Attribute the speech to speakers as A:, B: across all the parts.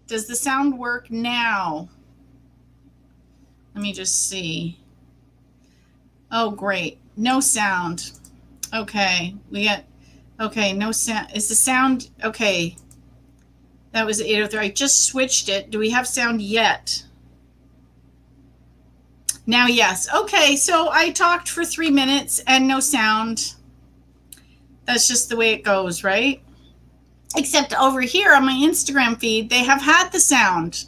A: Does the sound work now? Let me just see. Oh, great. No sound. Okay. Okay, no sound. Is the sound, okay. That was 803. I just switched it. Do we have sound yet? Now, yes. Okay, so I talked for 3 minutes and no sound. That's just the way it goes, right? Except over here on my Instagram feed, they have had the sound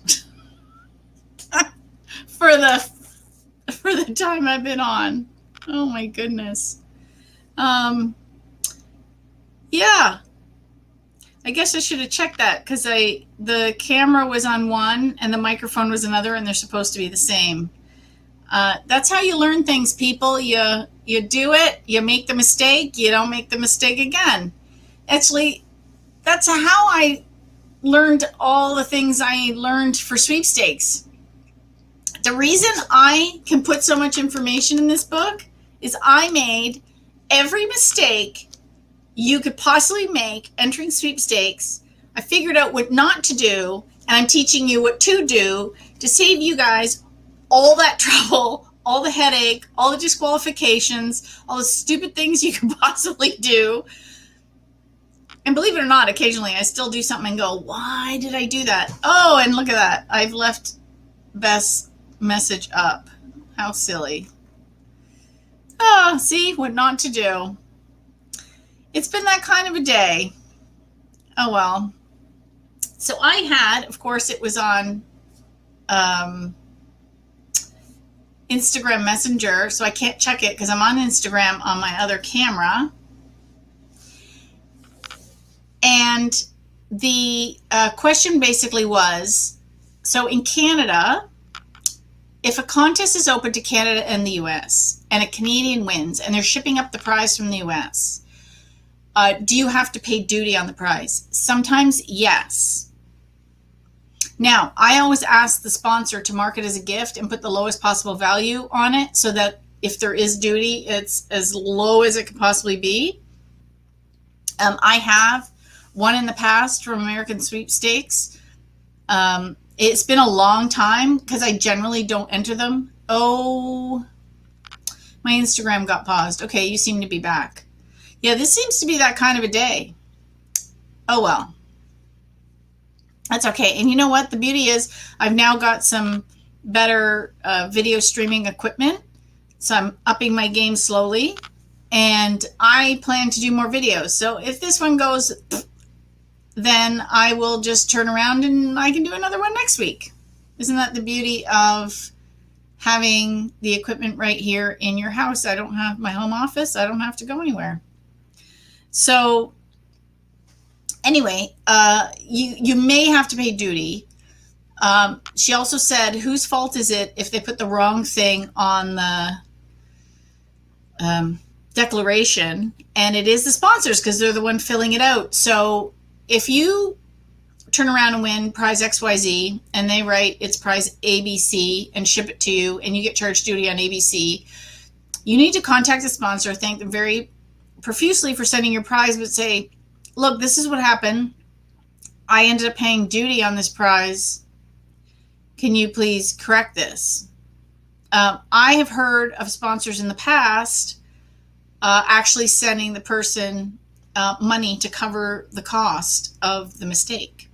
A: for the time I've been on. Oh my goodness. Yeah. I guess I should have checked that because the camera was on one and the microphone was another, and they're supposed to be the same. That's how you learn things, people. You do it, you make the mistake, you don't make the mistake again. Actually, that's how I learned all the things I learned for Sweepstakes. The reason I can put so much information in this book is I made every mistake you could possibly make entering Sweepstakes. I figured out what not to do, and I'm teaching you what to do to save you guys all that trouble, all the headache, all the disqualifications, all the stupid things you could possibly do. And believe it or not, occasionally I still do something and go, why did I do that? Oh, and look at that. I've left Beth's message up. How silly. Oh, see, what not to do. It's been that kind of a day. Oh, well. So I had, of course, it was on Instagram Messenger, so I can't check it because I'm on Instagram on my other camera. And the question basically was, so in Canada, if a contest is open to Canada and the US and a Canadian wins and they're shipping up the prize from the US, do you have to pay duty on the prize? Sometimes, yes. Now, I always ask the sponsor to mark it as a gift and put the lowest possible value on it so that if there is duty, it's as low as it could possibly be. I have one in the past from American Sweepstakes. It's been a long time because I generally don't enter them. Oh, my Instagram got paused. Okay, you seem to be back. Yeah, this seems to be that kind of a day. Oh, well. That's okay. And you know what? The beauty is I've now got some better video streaming equipment. So I'm upping my game slowly. And I plan to do more videos. So if this one goes, then I will just turn around and I can do another one next week. Isn't that the beauty of having the equipment right here in your house? I don't have my home office. I don't have to go anywhere. So anyway, you may have to pay duty. She also said, whose fault is it if they put the wrong thing on the declaration? And it is the sponsors because they're the one filling it out. So if you turn around and win prize XYZ and they write it's prize ABC and ship it to you and you get charged duty on ABC, you need to contact the sponsor, thank them very profusely for sending your prize, but say, look, this is what happened. I ended up paying duty on this prize. Can you please correct this? I have heard of sponsors in the past actually sending the person money to cover the cost of the mistake.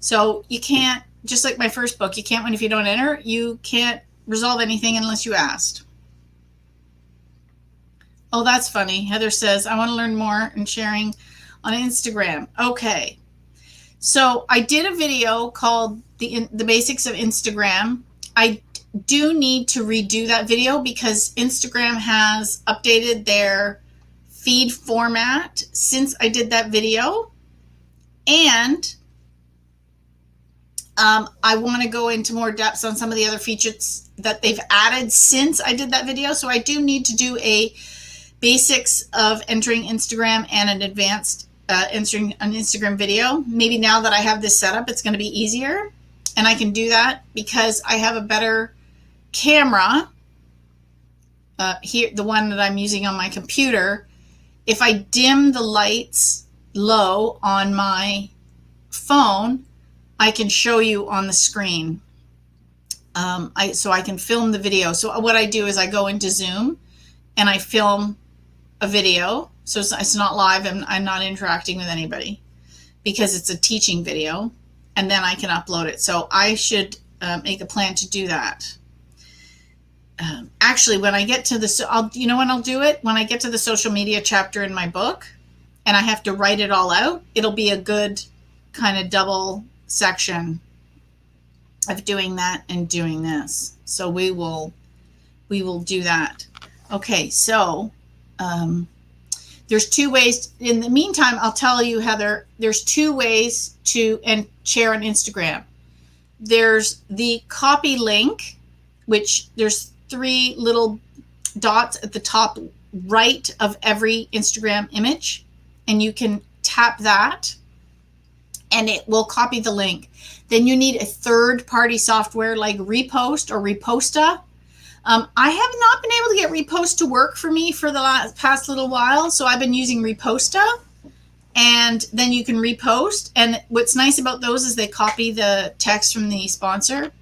A: So you can't, just like my first book, you can't win if you don't enter. You can't resolve anything unless you asked. Oh, that's funny. Heather says, I want to learn more and sharing on Instagram. Okay. So I did a video called the Basics of Instagram. I do need to redo that video because Instagram has updated their feed format since I did that video. And I want to go into more depth on some of the other features that they've added since I did that video. So I do need to do a basics of entering Instagram and an advanced entering an Instagram video. Maybe now that I have this set up, it's going to be easier. And I can do that because I have a better camera here, the one that I'm using on my computer. If I dim the lights low on my phone, I can show you on the screen. So I can film the video. So what I do is I go into Zoom and I film a video. So it's not live. I'm not interacting with anybody because it's a teaching video, and then I can upload it. So I should make a plan to do that. Actually, when I get to you know when I'll do it? When I get to the social media chapter in my book and I have to write it all out, it'll be a good kind of double section of doing that and doing this. So we will do that. Okay, so there's two ways. In the meantime, I'll tell you, Heather, there's two ways to share on Instagram. There's the copy link, which there's 3 little dots at the top right of every Instagram image, and you can tap that and it will copy the link. Then you need a third-party software like Repost or Reposta. I have not been able to get Repost to work for me for the past little while, so I've been using Reposta, and then you can repost. And what's nice about those is they copy the text from the sponsor.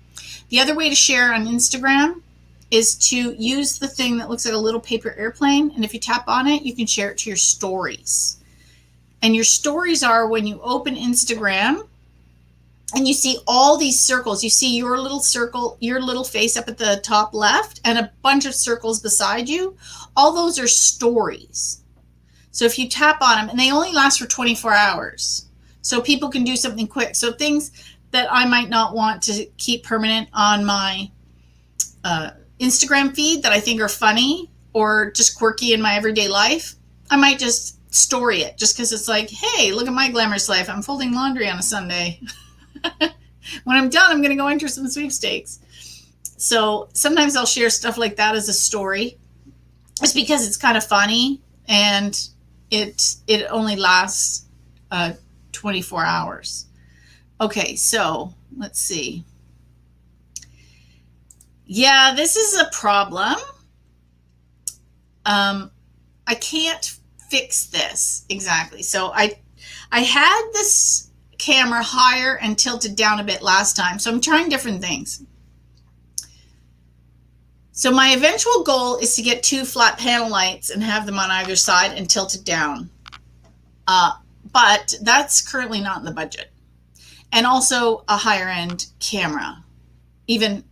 A: The other way to share on Instagram is to use the thing that looks like a little paper airplane, and if you tap on it, you can share it to your stories. And your stories are when you open Instagram and you see all these circles. You see your little circle, your little face up at the top left, and a bunch of circles beside you. All those are stories. So if you tap on them, and they only last for 24 hours, so people can do something quick. So things that I might not want to keep permanent on my Instagram feed that I think are funny or just quirky in my everyday life, I might just story it just because it's like, hey, look at my glamorous life. I'm folding laundry on a Sunday. When I'm done, I'm going to go enter some sweepstakes. So sometimes I'll share stuff like that as a story. It's because it's kind of funny, and it only lasts 24 hours. Okay, so let's see. Yeah, this is a problem. I can't fix this exactly. So I had this camera higher and tilted down a bit last time, so I'm trying different things. So my eventual goal is to get 2 flat panel lights and have them on either side and tilted down. But that's currently not in the budget. And also a higher end camera, even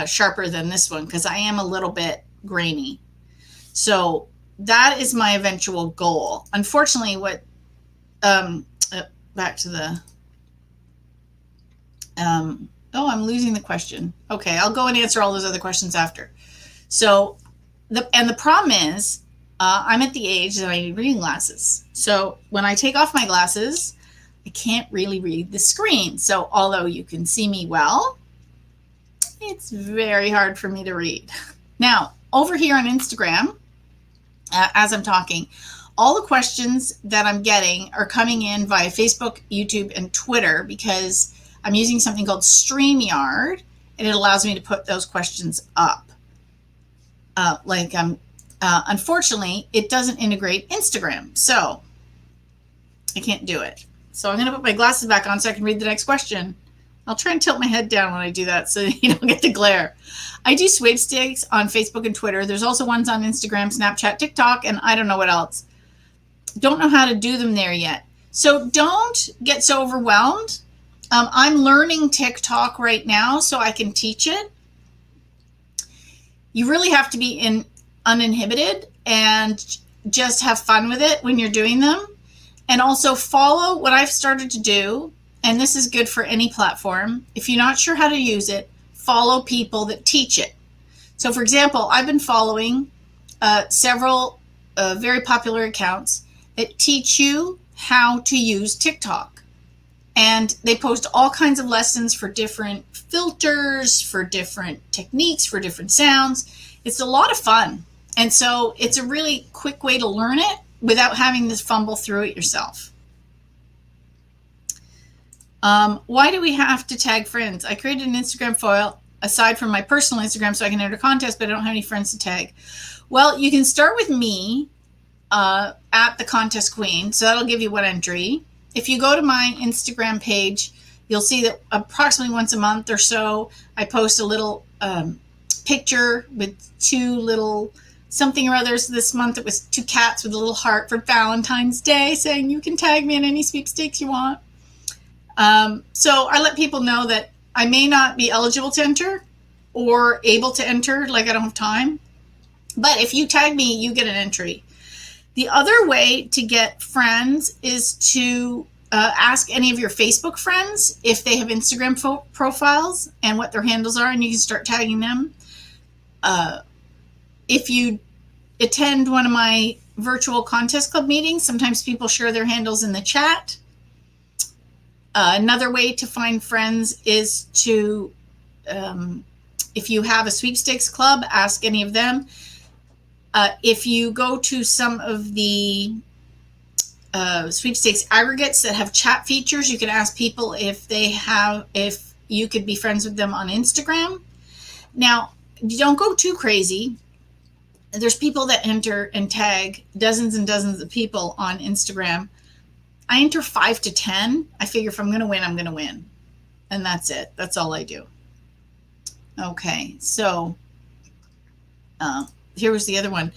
A: sharper than this one, because I am a little bit grainy. So that is my eventual goal. Unfortunately, what back to the I'm losing the question. Okay, I'll go and answer all those other questions after. So the problem is I'm at the age that I need reading glasses. So when I take off my glasses, I can't really read the screen. So although you can see me well, it's very hard for me to read. Now, over here on Instagram, as I'm talking, all the questions that I'm getting are coming in via Facebook, YouTube, and Twitter because I'm using something called StreamYard, and it allows me to put those questions up. Unfortunately, it doesn't integrate Instagram, so I can't do it. So I'm going to put my glasses back on so I can read the next question. I'll try and tilt my head down when I do that so you don't get the glare. I do sweepstakes on Facebook and Twitter. There's also ones on Instagram, Snapchat, TikTok, and I don't know what else. Don't know how to do them there yet. So don't get so overwhelmed. I'm learning TikTok right now so I can teach it. You really have to be uninhibited and just have fun with it when you're doing them. And also follow what I've started to do. And this is good for any platform. If you're not sure how to use it, follow people that teach it. So for example, I've been following several very popular accounts that teach you how to use TikTok. And they post all kinds of lessons for different filters, for different techniques, for different sounds. It's a lot of fun. And so it's a really quick way to learn it without having to fumble through it yourself. Why do we have to tag friends? I created an Instagram foil aside from my personal Instagram so I can enter a contest, but I don't have any friends to tag. Well, you can start with me at the Contest Queen, so that'll give you one entry. If you go to my Instagram page, you'll see that approximately once a month or so, I post a little picture with two little something or others. This month it was two cats with a little heart for Valentine's Day saying you can tag me in any sweepstakes you want. So I let people know that I may not be eligible to enter or able to enter, like I don't have time. But if you tag me, you get an entry. The other way to get friends is to ask any of your Facebook friends if they have Instagram profiles and what their handles are, and you can start tagging them. If you attend one of my virtual contest club meetings, sometimes people share their handles in the chat. Another way to find friends is to, if you have a sweepstakes club, ask any of them. If you go to some of the sweepstakes aggregates that have chat features, you can ask people if you could be friends with them on Instagram. Now, you don't go too crazy. There's people that enter and tag dozens and dozens of people on Instagram. I enter 5 to 10. I figure if I'm going to win, I'm going to win. And that's it. That's all I do. Okay, so here was the other one.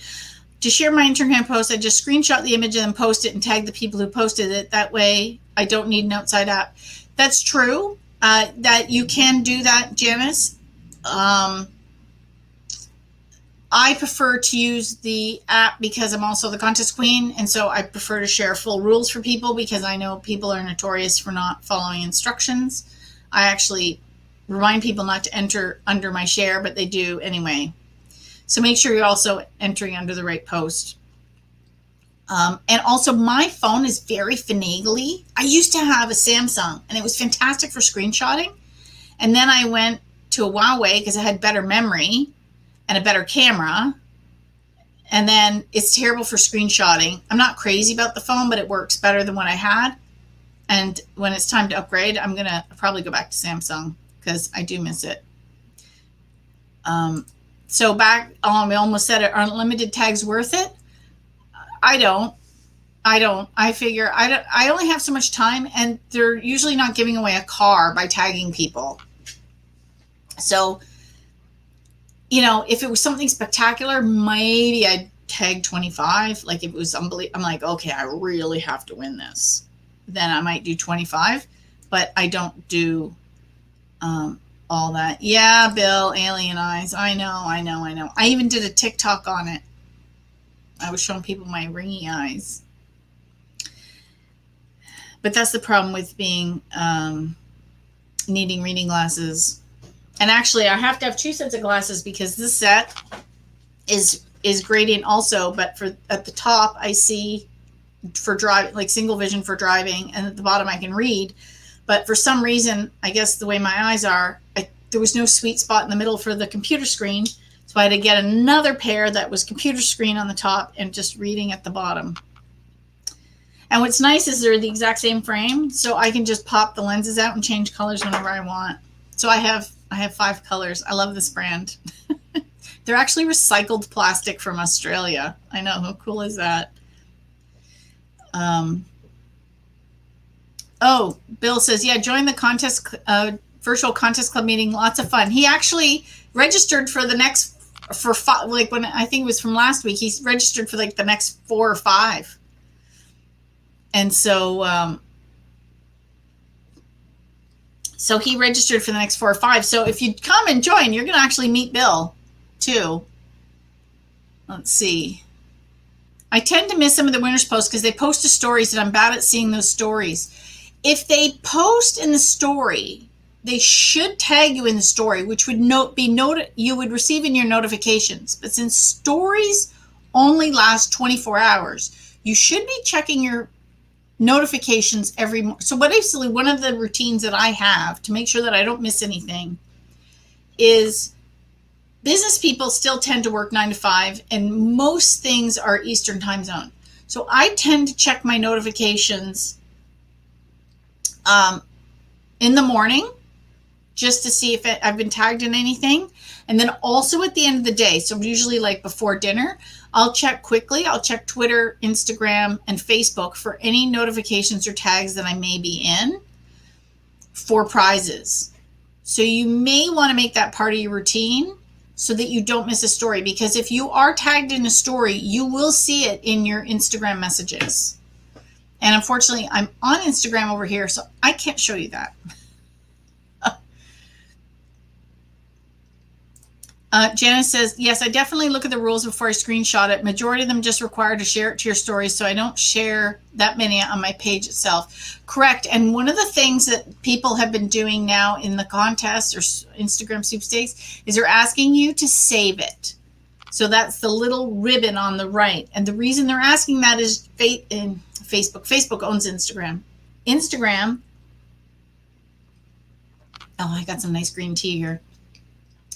A: To share my Instagram post, I just screenshot the image and then post it and tag the people who posted it. That way, I don't need an outside app. That's true. That you can do that, Janice. I prefer to use the app because I'm also the contest queen, and so I prefer to share full rules for people because I know people are notorious for not following instructions. I actually remind people not to enter under my share, but they do anyway. So make sure you're also entering under the right post. And also my phone is very finagly. I used to have a Samsung and it was fantastic for screenshotting. And then I went to a Huawei because it had better memory and a better camera. And then it's terrible for screenshotting. I'm not crazy about the phone, but it works better than what I had. And when it's time to upgrade, I'm going to probably go back to Samsung because I do miss it. So back on, we almost said it, are unlimited tags worth it? I don't. I figure I only have so much time, and they're usually not giving away a car by tagging people. So, if it was something spectacular, maybe I'd tag 25. Like if it was unbelievable, I'm like, okay, I really have to win this. Then I might do 25, but I don't do all that. Yeah, Bill, alien eyes. I know. I even did a TikTok on it. I was showing people my ringy eyes. But that's the problem with being needing reading glasses. And actually, I have to have 2 sets of glasses because this set is gradient also. But at the top, I see for driving, like single vision for driving, and at the bottom I can read. But for some reason, I guess the way my eyes are, there was no sweet spot in the middle for the computer screen. So I had to get another pair that was computer screen on the top and just reading at the bottom. And what's nice is they're the exact same frame, so I can just pop the lenses out and change colors whenever I want. So I have 5 colors. I love this brand. They're actually recycled plastic from Australia. I know, how cool is that? Oh, Bill says, yeah, join the contest, virtual contest club meeting. Lots of fun. He actually registered for the next, when I think it was from last week, he's registered for like the next 4 or 5. And so, so he registered for the next 4 or 5. So if you come and join, you're going to actually meet Bill too. Let's see. I tend to miss some of the winners posts because they post to stories and I'm bad at seeing those stories. If they post in the story, they should tag you in the story, which would you would receive in your notifications. But since stories only last 24 hours, you should be checking your notifications every morning. So basically one of the routines that I have to make sure that I don't miss anything is business people still tend to work 9 to 5 and most things are Eastern time zone. So I tend to check my notifications in the morning just to see if I've been tagged in anything. And then also at the end of the day, so usually like before dinner, I'll check quickly. I'll check Twitter, Instagram, and Facebook for any notifications or tags that I may be in for prizes. So you may want to make that part of your routine so that you don't miss a story, because if you are tagged in a story, you will see it in your Instagram messages. And unfortunately, I'm on Instagram over here, so I can't show you that. Janice says, yes, I definitely look at the rules before I screenshot it. Majority of them just require to share it to your stories, so I don't share that many on my page itself. Correct. And one of the things that people have been doing now in the contest or Instagram sweepstakes is they're asking you to save it. So that's the little ribbon on the right. And the reason they're asking that is Facebook owns Instagram. Instagram, oh, I got some nice green tea here,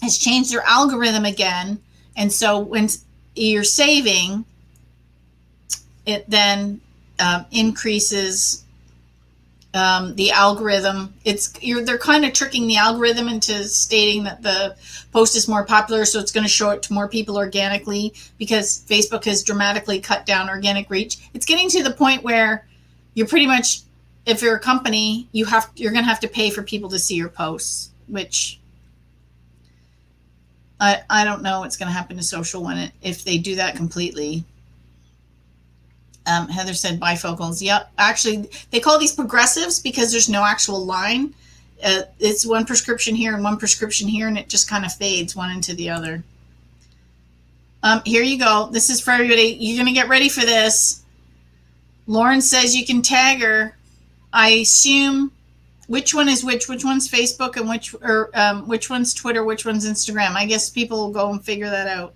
A: has changed their algorithm again. And so when you're saving, it then increases the algorithm. They're kind of tricking the algorithm into stating that the post is more popular, so it's going to show it to more people organically, because Facebook has dramatically cut down organic reach. It's getting to the point where you're pretty much, if you're a company, you're going to have to pay for people to see your posts, which I don't know what's going to happen to social if they do that completely. Heather said bifocals. Yep. Actually, they call these progressives because there's no actual line. It's one prescription here and one prescription here, and it just kind of fades one into the other. Here you go. This is for everybody. You're going to get ready for this. Lauren says you can tag her. I assume which one is which one's Facebook and which one's Twitter, which one's Instagram. I guess people will go and figure that out.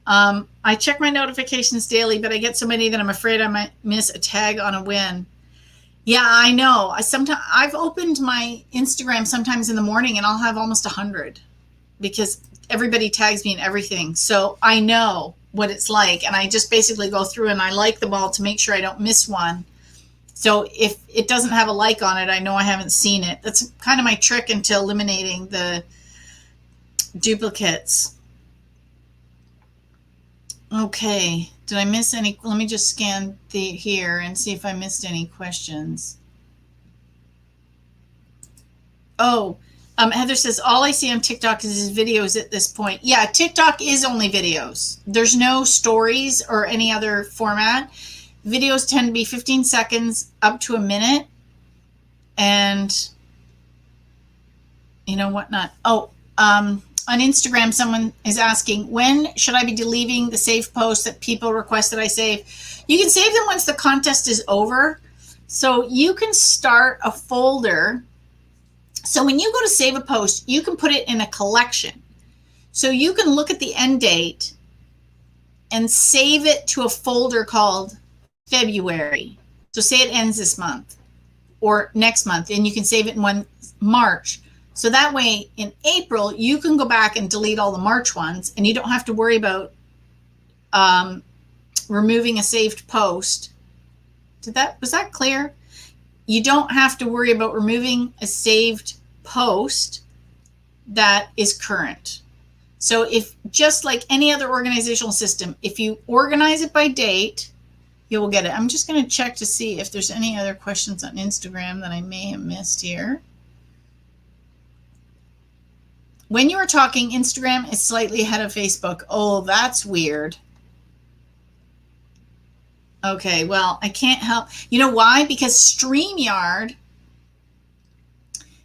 A: I check my notifications daily, but I get so many that I'm afraid I might miss a tag on a win. Yeah, I know. I've opened my Instagram sometimes in the morning and I'll have almost 100 because everybody tags me in everything. So I know what it's like, and I just basically go through and I like them all to make sure I don't miss one. So if it doesn't have a like on it, I know I haven't seen it. That's kind of my trick into eliminating the duplicates. Okay, did I miss any? Let me just scan here and see if I missed any questions. Oh, Heather says, all I see on TikTok is his videos at this point. Yeah, TikTok is only videos. There's no stories or any other format. Videos tend to be 15 seconds up to a minute. And you know what not? Oh, on Instagram, someone is asking, when should I be deleting the saved posts that people request that I save? You can save them once the contest is over. So you can start a folder. So when you go to save a post, you can put it in a collection. So you can look at the end date and save it to a folder called February. So say it ends this month or next month, and you can save it in March. So that way in April, you can go back and delete all the March ones, and you don't have to worry about removing a saved post. Was that clear? You don't have to worry about removing a saved post that is current. So if, just like any other organizational system, if you organize it by date, you will get it. I'm just going to check to see if there's any other questions on Instagram that I may have missed here. When you are talking, Instagram is slightly ahead of Facebook. Oh, that's weird. Okay, well, I can't help. You know why? Because StreamYard,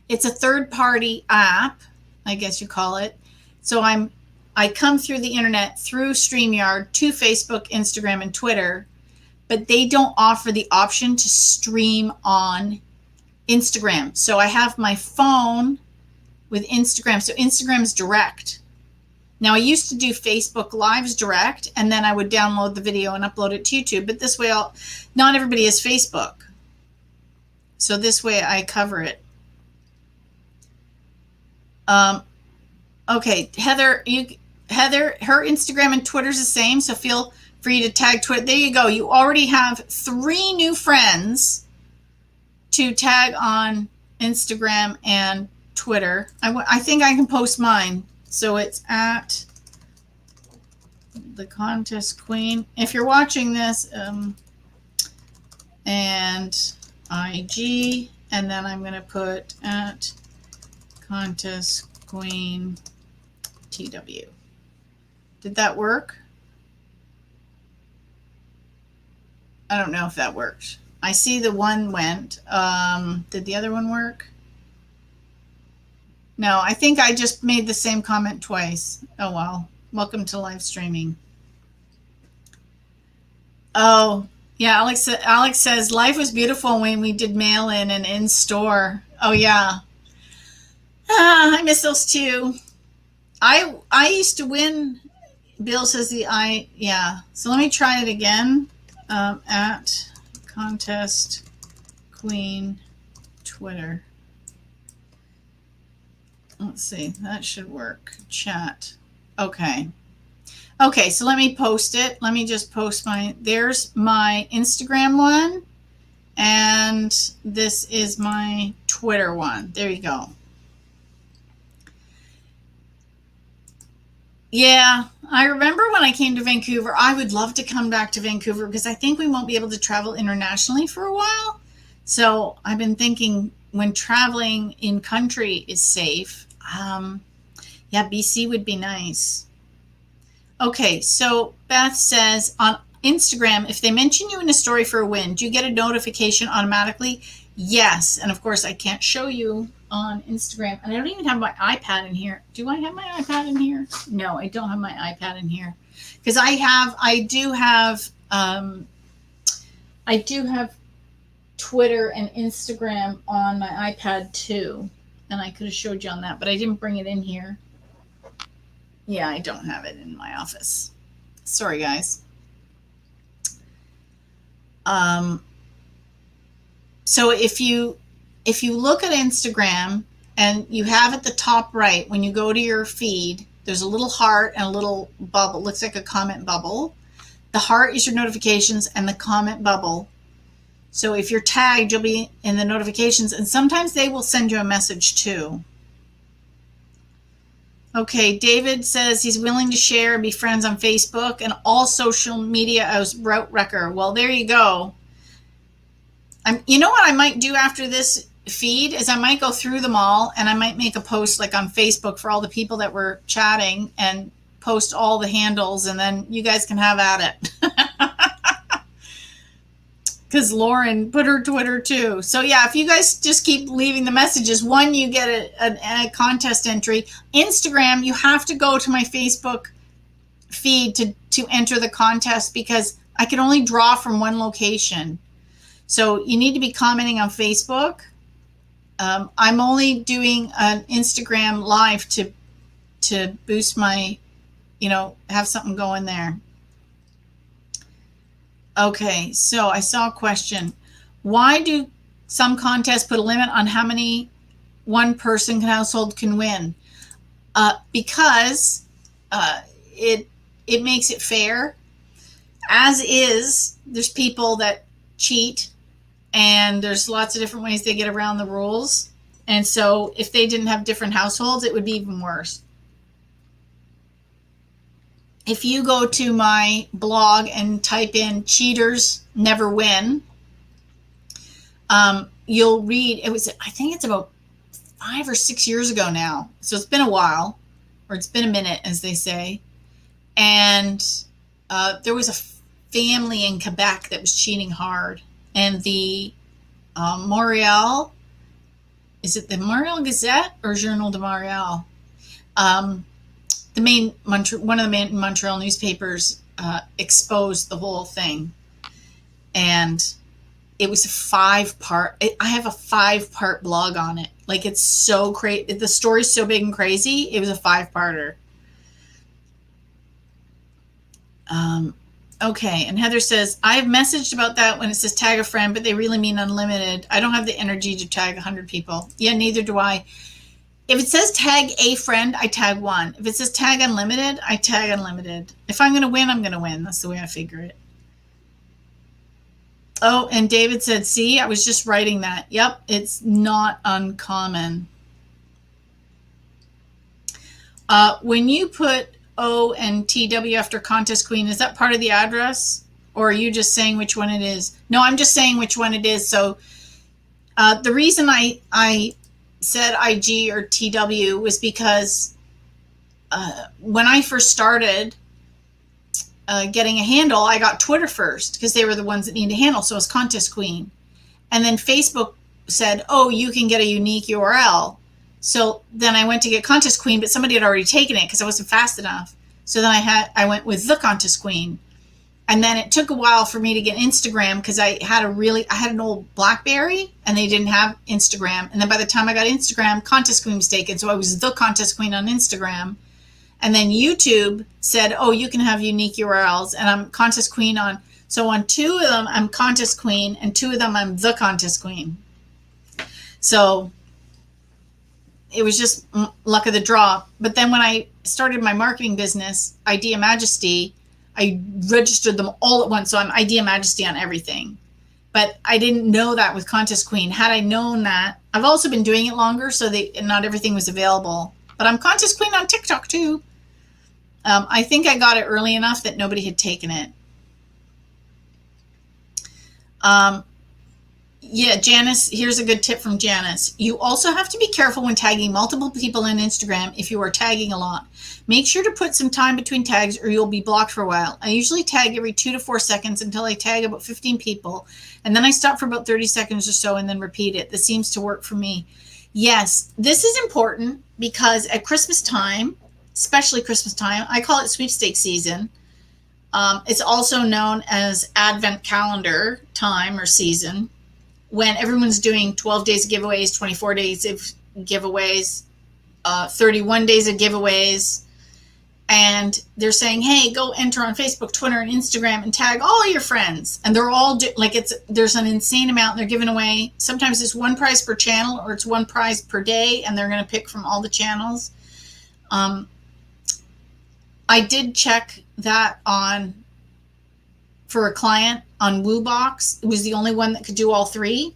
A: it's a third-party app, I guess you call it. So I come through the internet through StreamYard to Facebook, Instagram, and Twitter, but they don't offer the option to stream on Instagram. So I have my phone with Instagram. So Instagram's direct. Now, I used to do Facebook Lives direct, and then I would download the video and upload it to YouTube. But this way, not everybody has Facebook. So this way I cover it. Okay, Heather, her Instagram and Twitter's the same, so feel free to tag Twitter. There you go. You already have 3 new friends to tag on Instagram and Twitter. I think I can post mine. So it's at the Contest Queen. If you're watching this, and IG and then I'm going to put at Contest Queen TW. Did that work? I don't know if that worked. I see the one went. Did the other one work? No, I think I just made the same comment twice. Oh, well. Welcome to live streaming. Oh, yeah. Alex says life was beautiful when we did mail in and in store. Oh, yeah. I miss those too. I used to win. Bill says yeah. So let me try it again. At Contest Queen Twitter. Let's see. That should work. Chat. Okay. Okay, so let me post it. Let me just post there's my Instagram one, and this is my Twitter one. There you go. Yeah, I remember when I came to Vancouver, I would love to come back to Vancouver because I think we won't be able to travel internationally for a while. So I've been thinking when traveling in country is safe, yeah, BC would be nice. Okay, so Beth says on Instagram, if they mention you in a story for a win, do you get a notification automatically? Yes, and of course I can't show you on Instagram, and I don't even have my iPad in here. Do I have my iPad in here? No, I don't have my iPad in here because I do have Twitter and Instagram on my iPad too, and I could have showed you on that, but I didn't bring it in here. Yeah, I don't have it in my office. Sorry, guys. So if you look at Instagram and you have at the top right, when you go to your feed, there's a little heart and a little bubble. It looks like a comment bubble. The heart is your notifications and the comment bubble. So if you're tagged, you'll be in the notifications, and sometimes they will send you a message too. Okay, David says he's willing to share and be friends on Facebook and all social media as Route Wrecker. Well, there you go. You know what I might do after this feed is I might go through them all, and I might make a post like on Facebook for all the people that were chatting and post all the handles, and then you guys can have at it. Because Lauren put her Twitter too. So yeah, if you guys just keep leaving the messages, one, you get a contest entry. Instagram, you have to go to my Facebook feed to enter the contest because I can only draw from one location. So you need to be commenting on Facebook. I'm only doing an Instagram live to boost my, have something going there. Okay, so I saw a question. Why do some contests put a limit on how many one person household can win? Because it makes it fair. As is, there's people that cheat, and there's lots of different ways they get around the rules. And so if they didn't have different households, it would be even worse. If you go to my blog and type in cheaters never win, you'll read, I think it's about 5 or 6 years ago now. So it's been a while, or it's been a minute, as they say. And there was a family in Quebec that was cheating hard. And the Montreal, is it the Montreal Gazette or Journal de Montreal? One of the main Montreal newspapers exposed the whole thing, and it was a 5-part. I have a 5-part blog on it. Like, it's so crazy. The story's so big and crazy. It was a 5-parter. Okay, and Heather says, I've messaged about that when it says tag a friend, but they really mean unlimited. I don't have the energy to tag 100 people. Yeah, neither do I. If it says tag a friend, I tag one. If it says tag unlimited, I tag unlimited. If I'm going to win, I'm going to win. That's the way I figure it. Oh, and David said, see, I was just writing that. Yep, it's not uncommon. When you put O and TW after Contest Queen, is that part of the address? Or are you just saying which one it is? No, I'm just saying which one it is. So The reason I said IG or TW was because when I first started getting a handle, I got Twitter first because they were the ones that needed a handle. So I was Contest Queen. And then Facebook said, oh, you can get a unique URL. So then I went to get Contest Queen, but somebody had already taken it because I wasn't fast enough. So then I went with the Contest Queen. And then it took a while for me to get Instagram because I had an old BlackBerry and they didn't have Instagram. And then by the time I got Instagram, Contest Queen was taken. So I was the Contest Queen on Instagram. And then YouTube said, oh, you can have unique URLs. And I'm Contest Queen on. So on 2 of them, I'm Contest Queen. And 2 of them, I'm the Contest Queen. So it was just luck of the draw. But then when I started my marketing business, Idea Majesty, I registered them all at once. So I'm Idea Majesty on everything. But I didn't know that with Contest Queen. Had I known that, I've also been doing it longer, so not everything was available. But I'm Contest Queen on TikTok too. I think I got it early enough that nobody had taken it. Yeah, Janice, here's a good tip from Janice. You also have to be careful when tagging multiple people in Instagram if you are tagging a lot. Make sure to put some time between tags or you'll be blocked for a while. I usually tag every 2 to 4 seconds until I tag about 15 people, and then I stop for about 30 seconds or so and then repeat it. This seems to work for me. Yes, this is important because at Christmas time, especially Christmas time, I call it sweepstakes season. It's also known as Advent calendar time or season, when everyone's doing 12 days of giveaways, 24 days of giveaways, 31 days of giveaways. And they're saying, hey, go enter on Facebook, Twitter, and Instagram and tag all your friends. And they're all there's an insane amount they're giving away. Sometimes it's 1 prize per channel or it's 1 prize per day. And they're going to pick from all the channels. I did check that for a client on WooBox. It was the only one that could do all 3.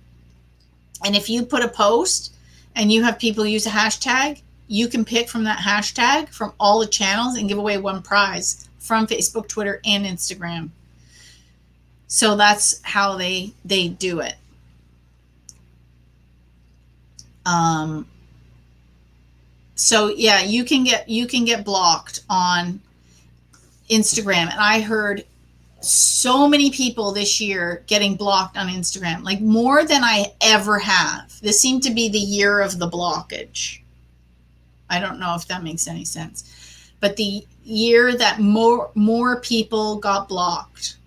A: And if you put a post and you have people use a hashtag, you can pick from that hashtag from all the channels and give away 1 prize from Facebook, Twitter, and Instagram. So that's how they do it. So yeah, you can get blocked on Instagram. And I heard so many people this year getting blocked on Instagram, like more than I ever have. This seemed to be the year of the blockage. I don't know if that makes any sense, but the year that more people got blocked.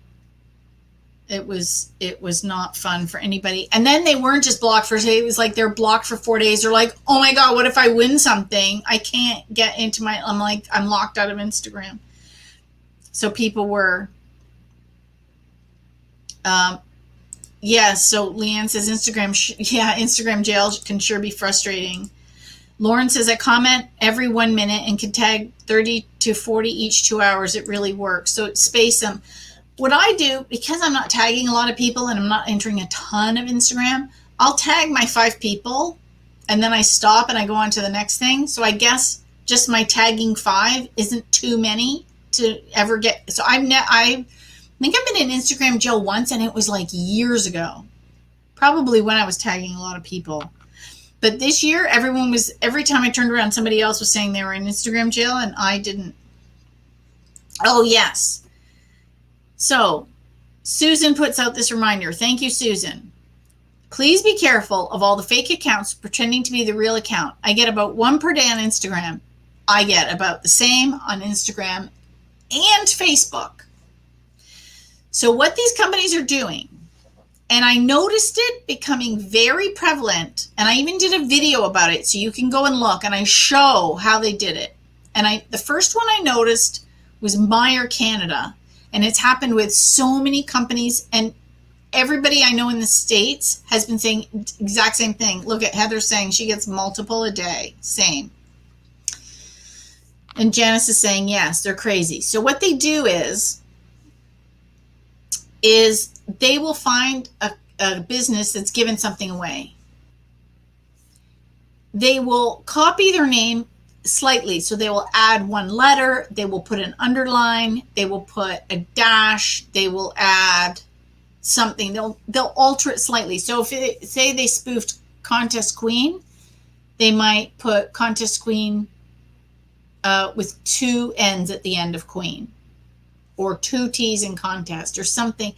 A: It was not fun for anybody. And then they weren't just blocked for today. It was like they're blocked for 4 days. They're like, oh my God, what if I win something? I can't get into I'm locked out of Instagram. So people were, so Leanne says Instagram jail can sure be frustrating. Lauren says, I comment every 1 minute and can tag 30 to 40 each 2 hours. It really works. So space them. What I do, because I'm not tagging a lot of people and I'm not entering a ton of Instagram, I'll tag my 5 people and then I stop and I go on to the next thing. So I guess just my tagging 5 isn't too many to ever get. So I think I've been in Instagram jail once, and it was like years ago, probably when I was tagging a lot of people. But this year, every time I turned around, somebody else was saying they were in Instagram jail, and I didn't. Oh, yes. So Susan puts out this reminder. Thank you, Susan. Please be careful of all the fake accounts pretending to be the real account. I get about 1 per day on Instagram. I get about the same on Instagram and Facebook. So what these companies are doing, and I noticed it becoming very prevalent, and I even did a video about it, so you can go and look, and I show how they did it. And the first one I noticed was Meyer Canada, and it's happened with so many companies, and everybody I know in the States has been saying exact same thing. Look at Heather saying she gets multiple a day. Same. And Janice is saying, yes, they're crazy. So what they do is they will find a business that's given something away. They will copy their name slightly. So they will add 1 letter. They will put an underline. They will put a dash. They will add something, they'll alter it slightly. So if say they spoofed contest queen, they might put contest queen with 2 N's at the end of queen, or 2 T's in contest, or something.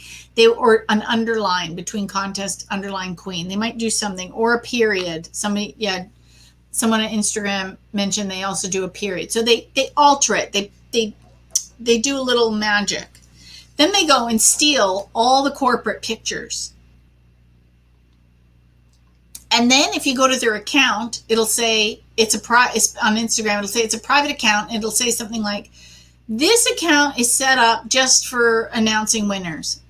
A: Or an underline between contest, underline queen. They might do something, or a period. Someone on Instagram mentioned they also do a period. So they alter it. They do a little magic. Then they go and steal all the corporate pictures. And then if you go to their account, it'll say it's on Instagram. It'll say it's a private account. It'll say something like, this account is set up just for announcing winners.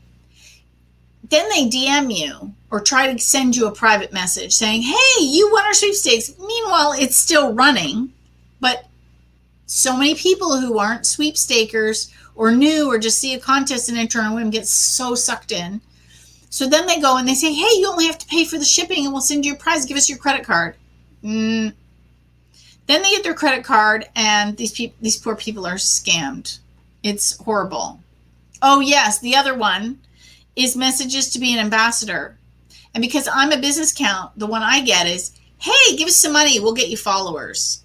A: Then they DM you or try to send you a private message saying, hey, you won our sweepstakes. Meanwhile, it's still running. But so many people who aren't sweepstakers or new or just see a contest and enter on a whim get so sucked in. So then they go and they say, hey, you only have to pay for the shipping and we'll send you a prize. Give us your credit card. Then they get their credit card and these poor people are scammed. It's horrible. Oh, yes. The other one is messages to be an ambassador. And because I'm a business account, the one I get is, hey, give us some money. We'll get you followers.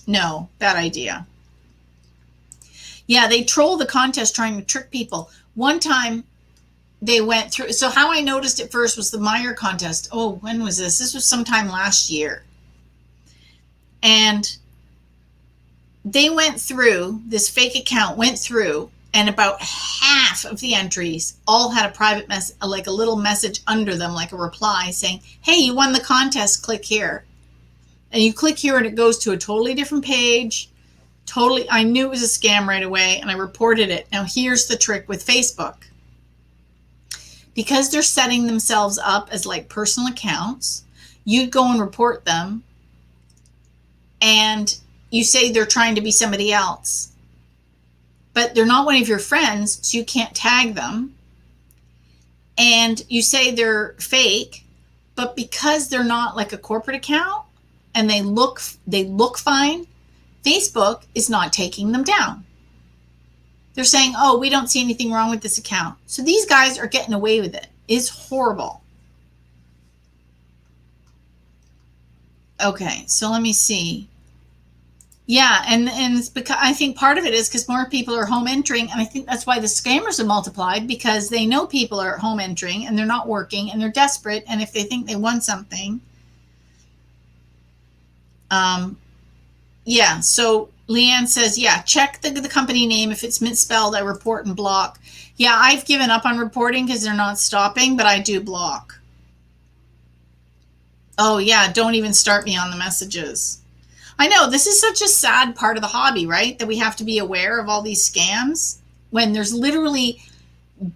A: No, bad idea. Yeah, they troll the contest trying to trick people. One time they went through. So how I noticed it first was the Meyer contest. Oh, when was this? This was sometime last year. And they went through, this fake account went through, and about half of the entries all had a private message, like a little message under them, like a reply saying, hey, you won the contest, click here. And you click here and it goes to a totally different page. Totally, I knew it was a scam right away and I reported it. Now here's the trick with Facebook. Because they're setting themselves up as like personal accounts, you'd go and report them and you say they're trying to be somebody else. But they're not one of your friends, so you can't tag them. And you say they're fake, but because they're not like a corporate account and they look fine, Facebook is not taking them down. They're saying, oh, we don't see anything wrong with this account. So these guys are getting away with it. It's horrible. Okay, so let me see. Yeah, and it's because I think part of it is because more people are home entering, and I think that's why the scammers have multiplied, because they know people are home entering and they're not working and they're desperate, and if they think they won something, yeah. So Leanne says, yeah, check the company name. If it's misspelled, I report and block. Yeah, I've given up on reporting because they're not stopping, but I do block. Oh yeah, don't even start me on the messages. I know, this is such a sad part of the hobby, right? That we have to be aware of all these scams when there's literally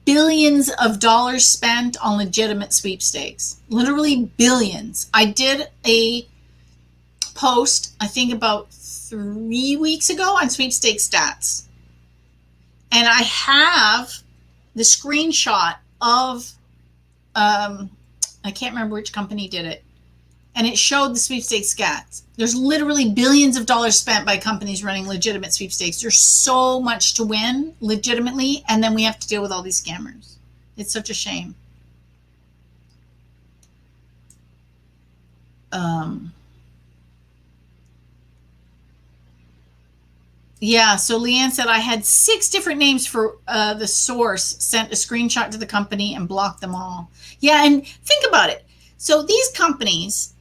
A: billions of dollars spent on legitimate sweepstakes. Literally billions. I did a post, I think about 3 weeks ago, on sweepstakes stats. And I have the screenshot of, I can't remember which company did it. And it showed the sweepstakes stats. There's literally billions of dollars spent by companies running legitimate sweepstakes. There's so much to win legitimately, and then we have to deal with all these scammers. It's such a shame. Yeah, so Leanne said, I had 6 different names for the source, sent a screenshot to the company and blocked them all. Yeah, and think about it. So these companies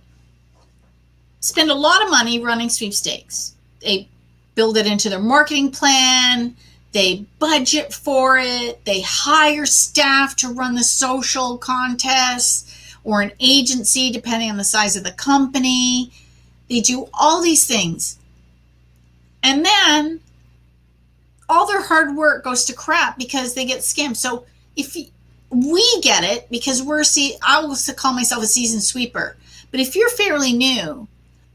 A: spend a lot of money running sweepstakes. They build it into their marketing plan. They budget for it. They hire staff to run the social contests, or an agency, depending on the size of the company. They do all these things. And then all their hard work goes to crap because they get scammed. So if we get it, because I will call myself a seasoned sweeper. But if you're fairly new,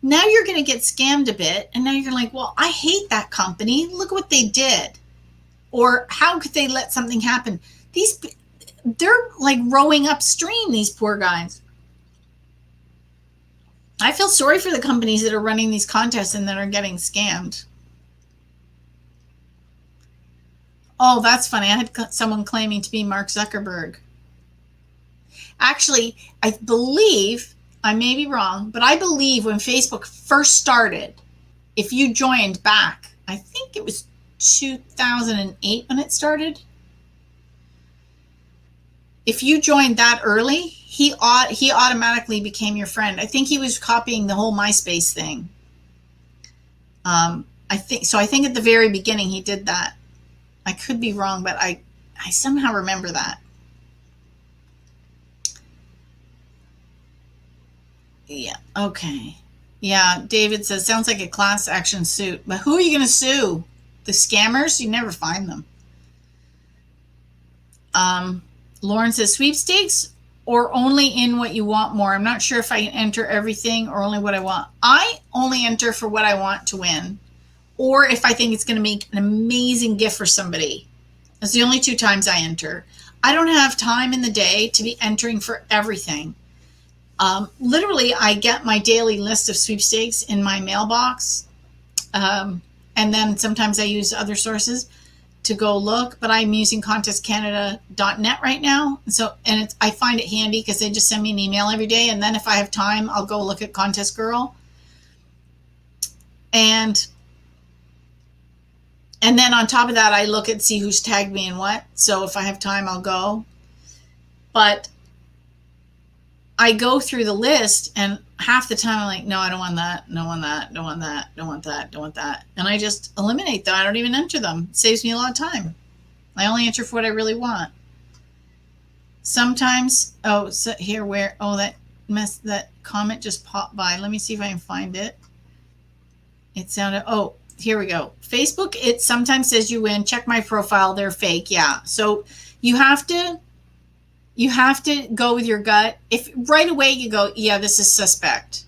A: now you're going to get scammed a bit. And now you're like, well, I hate that company. Look what they did. Or how could they let something happen? They're like rowing upstream, these poor guys. I feel sorry for the companies that are running these contests and that are getting scammed. Oh, that's funny. I had someone claiming to be Mark Zuckerberg. Actually, I believe, I may be wrong, but I believe when Facebook first started, if you joined back, I think it was 2008 when it started. If you joined that early, he automatically became your friend. I think he was copying the whole MySpace thing. I think so. I think at the very beginning he did that. I could be wrong, but I somehow remember that. Yeah. Okay. Yeah. David says sounds like a class action suit, but who are you going to sue? The scammers? You never find them. Lauren says sweepstakes or only in what you want more. I'm not sure if I enter everything or only what I want. I only enter for what I want to win, or if I think it's going to make an amazing gift for somebody. That's the only two times I enter. I don't have time in the day to be entering for everything. Literally, I get my daily list of sweepstakes in my mailbox. And then sometimes I use other sources to go look, but I'm using contestcanada.net right now. And I find it handy because they just send me an email every day. And then if I have time, I'll go look at Contest Girl. And then on top of that, I look at see who's tagged me and what. So if I have time, I'll go. But I go through the list, and half the time I'm like, no, I don't want that, don't want that, don't want that, don't want that, don't want that. And I just eliminate them. I don't even enter them. It saves me a lot of time. I only enter for what I really want. Sometimes, so here where, that comment just popped by. Let me see if I can find it. It sounded, here we go. Facebook, it sometimes says you win. Check my profile. They're fake. Yeah. So you have to go with your gut. If right away you go, yeah, this is suspect.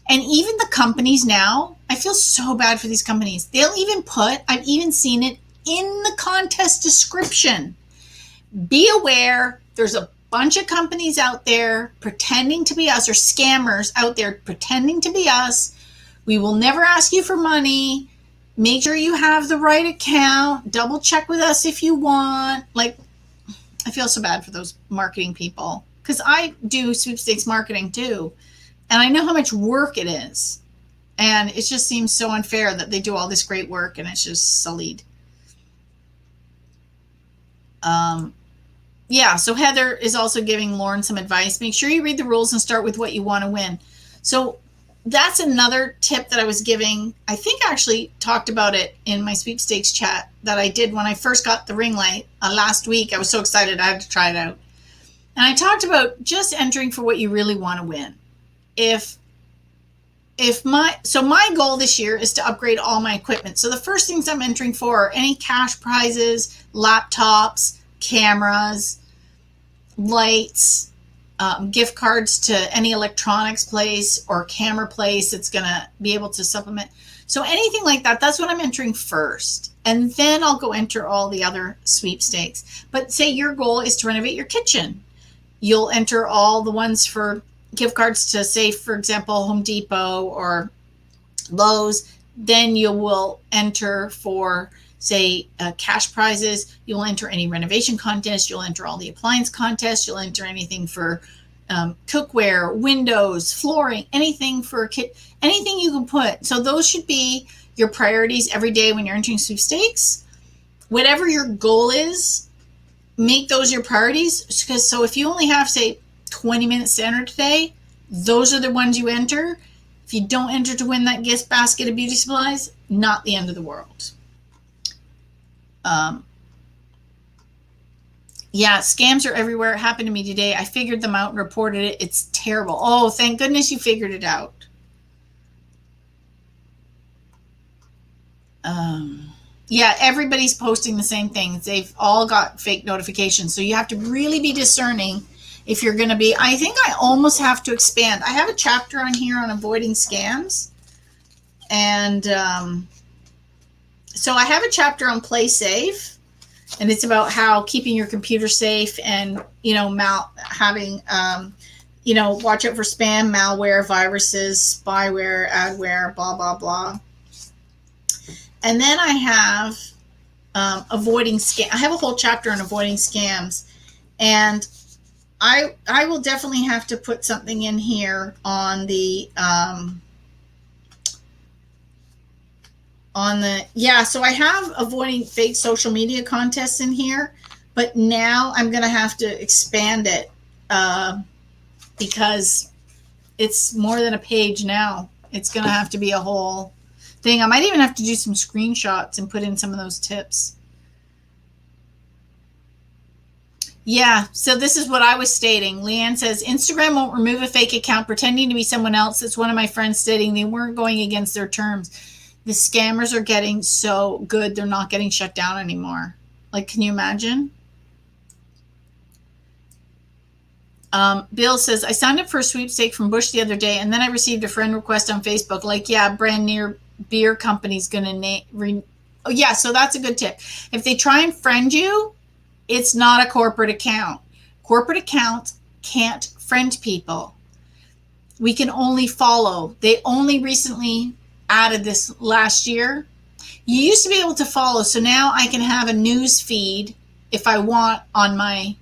A: And even the companies now, I feel so bad for these companies. They'll even I've even seen it in the contest description. Be aware, there's a bunch of companies out there pretending to be us, or scammers out there pretending to be us. We will never ask you for money. Make sure you have the right account. Double check with us if you want. Like, I feel so bad for those marketing people because I do sweepstakes marketing too. And I know how much work it is. And it just seems so unfair that they do all this great work and it's just sullied. Yeah, so Heather is also giving Lauren some advice. Make sure you read the rules and start with what you want to win. So that's another tip that I was giving. I think I actually talked about it in my sweepstakes chat that I did when I first got the ring light last week. I was so excited I had to try it out. And I talked about just entering for what you really want to win. My goal this year is to upgrade all my equipment. So the first things I'm entering for are any cash prizes, laptops, cameras, lights, gift cards to any electronics place or camera place that's going to be able to supplement. So anything like that, that's what I'm entering first. And then I'll go enter all the other sweepstakes. But say your goal is to renovate your kitchen. You'll enter all the ones for gift cards to, say, for example, Home Depot or Lowe's. Then you will enter for, say, cash prizes. You'll enter any renovation contest. You'll enter all the appliance contests. You'll enter anything for cookware, windows, flooring, anything for a kit, anything you can put. So those should be your priorities every day when you're entering sweepstakes. Whatever your goal is, make those your priorities. Because so if you only have, say, 20 minutes to enter today, those are the ones you enter. If you don't enter to win that gift basket of beauty supplies, not the end of the world. Yeah, scams are everywhere. It happened to me today. I figured them out and reported it. It's terrible. Oh, thank goodness you figured it out. Yeah, everybody's posting the same things. They've all got fake notifications. So you have to really be discerning if you're going to be. I think I almost have to expand. I have a chapter on here on avoiding scams. And so I have a chapter on play safe. And it's about how keeping your computer safe and, having, watch out for spam, malware, viruses, spyware, adware, blah, blah, blah. And then I have avoiding scam. I have a whole chapter on avoiding scams. And I will definitely have to put something in here on the yeah, so I have avoiding fake social media contests in here, but now I'm going to have to expand it because it's more than a page now. It's going to have to be a whole thing. I might even have to do some screenshots and put in some of those tips. Yeah, so this is what I was stating. Leanne says, Instagram won't remove a fake account pretending to be someone else. It's one of my friends stating they weren't going against their terms. The scammers are getting so good, they're not getting shut down anymore. Like, can you imagine? Bill says, I signed up for a sweepstake from Bush the other day, and then I received a friend request on Facebook. Like, yeah, brand new beer company's going to oh, yeah, so that's a good tip. If they try and friend you, it's not a corporate account. Corporate accounts can't friend people. We can only follow. They only recently added this last year. You used to be able to follow, so now I can have a news feed if I want on my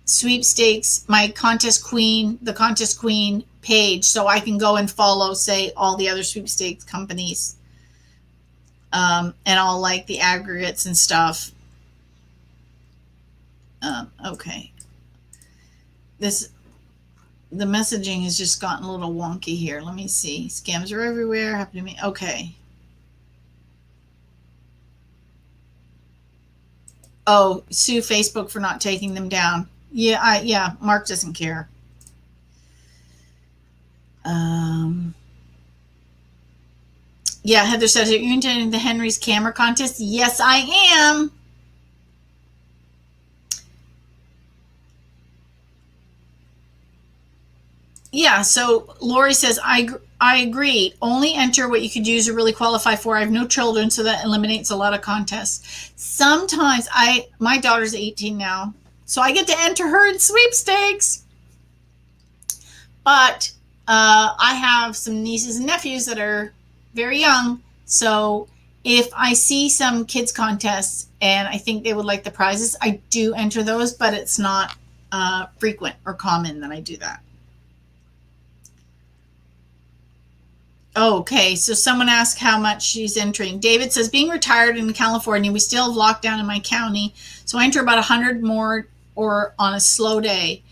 A: sweepstakes, my the contest queen page, so I can go and follow, say, all the other sweepstakes companies, and all like the aggregates and stuff. Okay. The messaging has just gotten a little wonky here. Let me see. Scams are everywhere. Happen to me. Okay. Oh, sue Facebook for not taking them down. Yeah, Mark doesn't care. Yeah, Heather says, are you attending the Henry's camera contest? Yes, I am. Yeah, so Lori says, I agree. Only enter what you could use or really qualify for. I have no children, so that eliminates a lot of contests. Sometimes my daughter's 18 now, so I get to enter her in sweepstakes. But I have some nieces and nephews that are very young, so if I see some kids contests and I think they would like the prizes, I do enter those, but it's not frequent or common that I do that. Okay, so someone asked how much she's entering. David says, being retired in California, we still have lockdown in my county, so I enter about 100 more or on a slow day.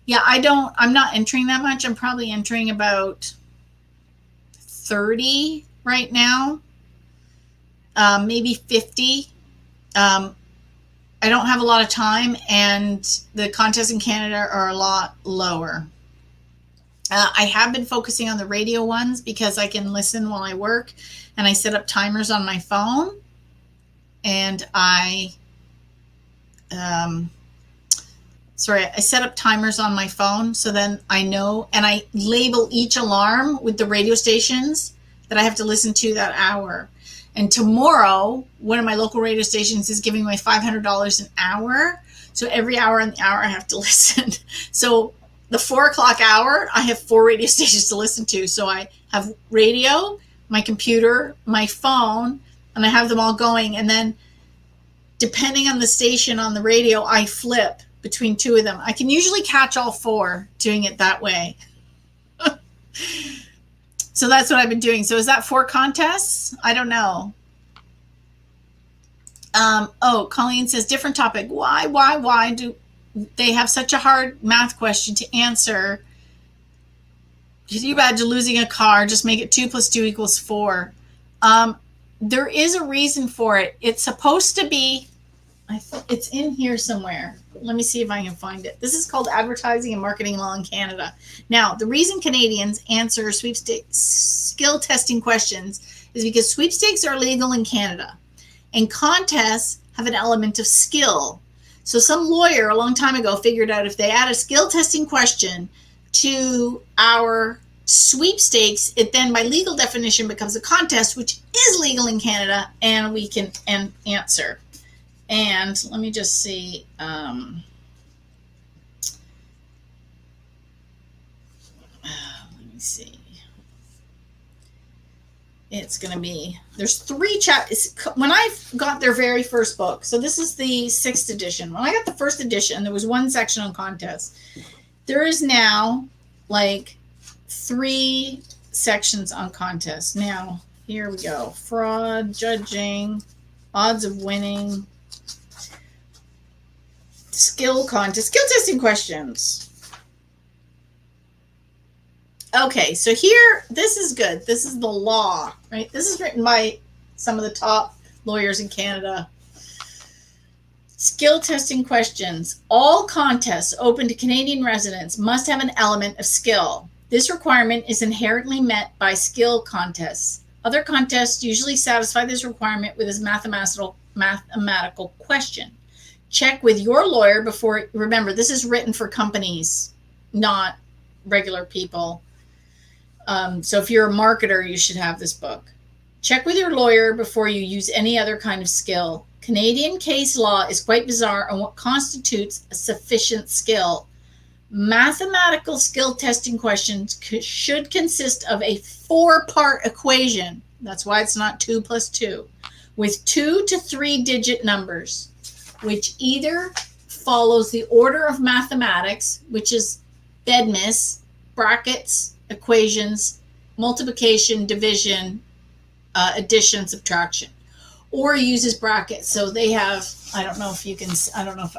A: Yeah, I'm not entering that much. I'm probably entering about 30 right now, maybe 50. I don't have a lot of time, and the contests in Canada are a lot lower. I have been focusing on the radio ones because I can listen while I work, and I set up timers on my phone, and I set up timers on my phone, so then I know, and I label each alarm with the radio stations that I have to listen to that hour. And tomorrow, one of my local radio stations is giving me $500 an hour, so every hour in the hour I have to listen. So the 4 o'clock hour, I have 4 radio stations to listen to. So I have radio, my computer, my phone, and I have them all going. And then depending on the station on the radio, I flip between 2 of them. I can usually catch all 4 doing it that way. So that's what I've been doing. So is that 4 contests? I don't know. Colleen says, different topic. Why do they have such a hard math question to answer? Can you imagine losing a car? Just make it 2 + 2 = 4. There is a reason for it. It's supposed to be, it's in here somewhere. Let me see if I can find it. This is called Advertising and Marketing Law in Canada. Now, the reason Canadians answer sweepstakes skill testing questions is because sweepstakes are legal in Canada, and contests have an element of skill. So some lawyer a long time ago figured out if they add a skill testing question to our sweepstakes, it then by legal definition becomes a contest, which is legal in Canada, and we can answer. And let me just see. Let me see. It's going to be, there's 3 chapters. When I got their very first book, so this is the 6th edition. When I got the 1st edition, there was 1 section on contests. There is now like 3 sections on contests. Now, here we go. Fraud, judging, odds of winning, skill contest, skill testing questions. Okay, so here, this is good. This is the law, right? This is written by some of the top lawyers in Canada. Skill testing questions. All contests open to Canadian residents must have an element of skill. This requirement is inherently met by skill contests. Other contests usually satisfy this requirement with a mathematical question. Check with your lawyer before, remember, this is written for companies, not regular people. So if you're a marketer, you should have this book. Check with your lawyer before you use any other kind of skill. Canadian case law is quite bizarre on what constitutes a sufficient skill. Mathematical skill testing questions should consist of a 4-part equation. That's why it's not 2 plus 2, with 2 to 3 digit numbers, which either follows the order of mathematics, which is BEDMAS, brackets, equations, multiplication, division, addition, subtraction, or uses brackets. So they have, I don't know if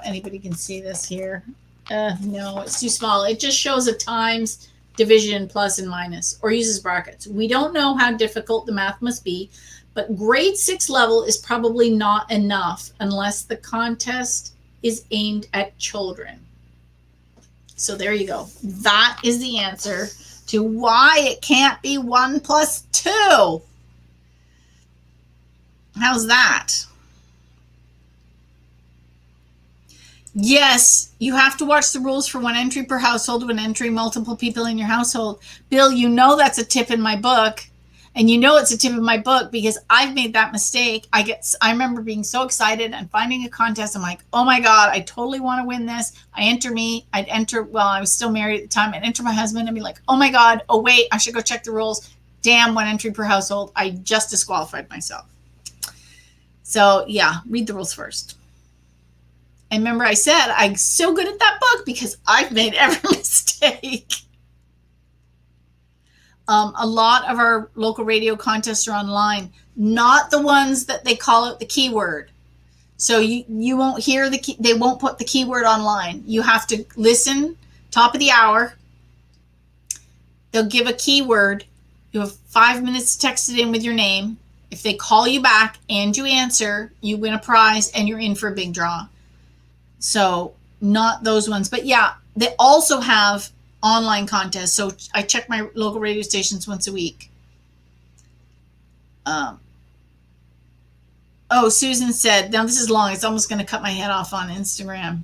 A: anybody can see this here. No, it's too small. It just shows a times, division, plus, and minus, or uses brackets. We don't know how difficult the math must be, but grade 6 level is probably not enough unless the contest is aimed at children. So there you go. That is the answer to why it can't be 1 plus 2. How's that? Yes, you have to watch the rules for 1 entry per household when entering multiple people in your household. Bill, you know that's a tip in my book. And you know it's a tip in my book because I've made that mistake. I remember being so excited and finding a contest. I'm like, oh my God, I totally want to win this. I'd enter, well, I was still married at the time. I'd enter my husband and be like, oh my God, oh wait, I should go check the rules. Damn, 1 entry per household. I just disqualified myself. So yeah, read the rules first. And remember I said, I'm so good at that book because I've made every mistake. A lot of our local radio contests are online, not the ones that they call out the keyword. So you won't hear they won't put the keyword online. You have to listen, top of the hour. They'll give a keyword. You have 5 minutes to text it in with your name. If they call you back and you answer, you win a prize and you're in for a big draw. So not those ones, but yeah, they also have online contests. So I check my local radio stations once a week. Susan said, now this is long. It's almost going to cut my head off on Instagram.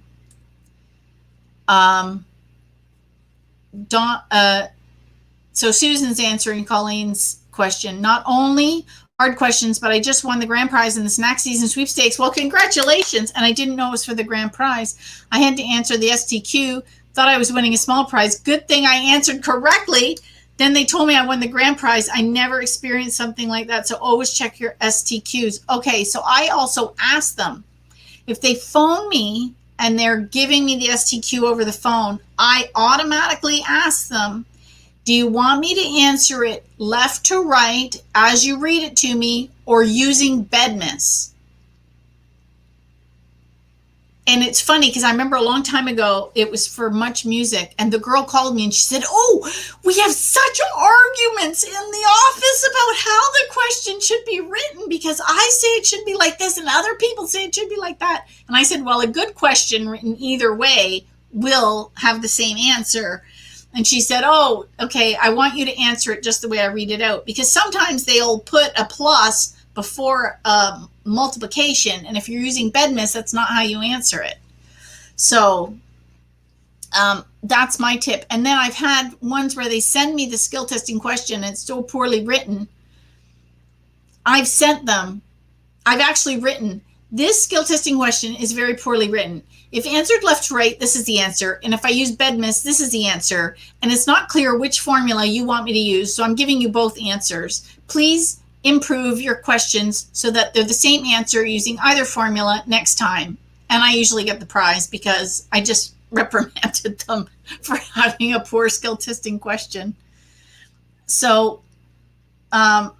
A: So Susan's answering Colleen's question. Not only hard questions, but I just won the grand prize in the snack season sweepstakes. Well, congratulations. And I didn't know it was for the grand prize. I had to answer the STQ. Thought I was winning a small prize. Good thing I answered correctly. Then they told me I won the grand prize. I never experienced something like that. So always check your STQs. Okay, so I also asked them. If they phone me and they're giving me the STQ over the phone, I automatically ask them, do you want me to answer it left to right as you read it to me or using BEDMAS? And it's funny because I remember a long time ago, it was for Much Music, and the girl called me and she said, oh, we have such arguments in the office about how the question should be written because I say it should be like this and other people say it should be like that. And I said, well, a good question written either way will have the same answer. And she said, oh, okay, I want you to answer it just the way I read it out. Because sometimes they'll put a plus before multiplication. And if you're using BEDMAS, that's not how you answer it. So that's my tip. And then I've had ones where they send me the skill testing question and it's so poorly written. I've actually written, this skill testing question is very poorly written. If answered left to right, this is the answer. And if I use BEDMAS, this is the answer. And it's not clear which formula you want me to use. So I'm giving you both answers. Please improve your questions so that they're the same answer using either formula next time. And I usually get the prize because I just reprimanded them for having a poor skill testing question. So I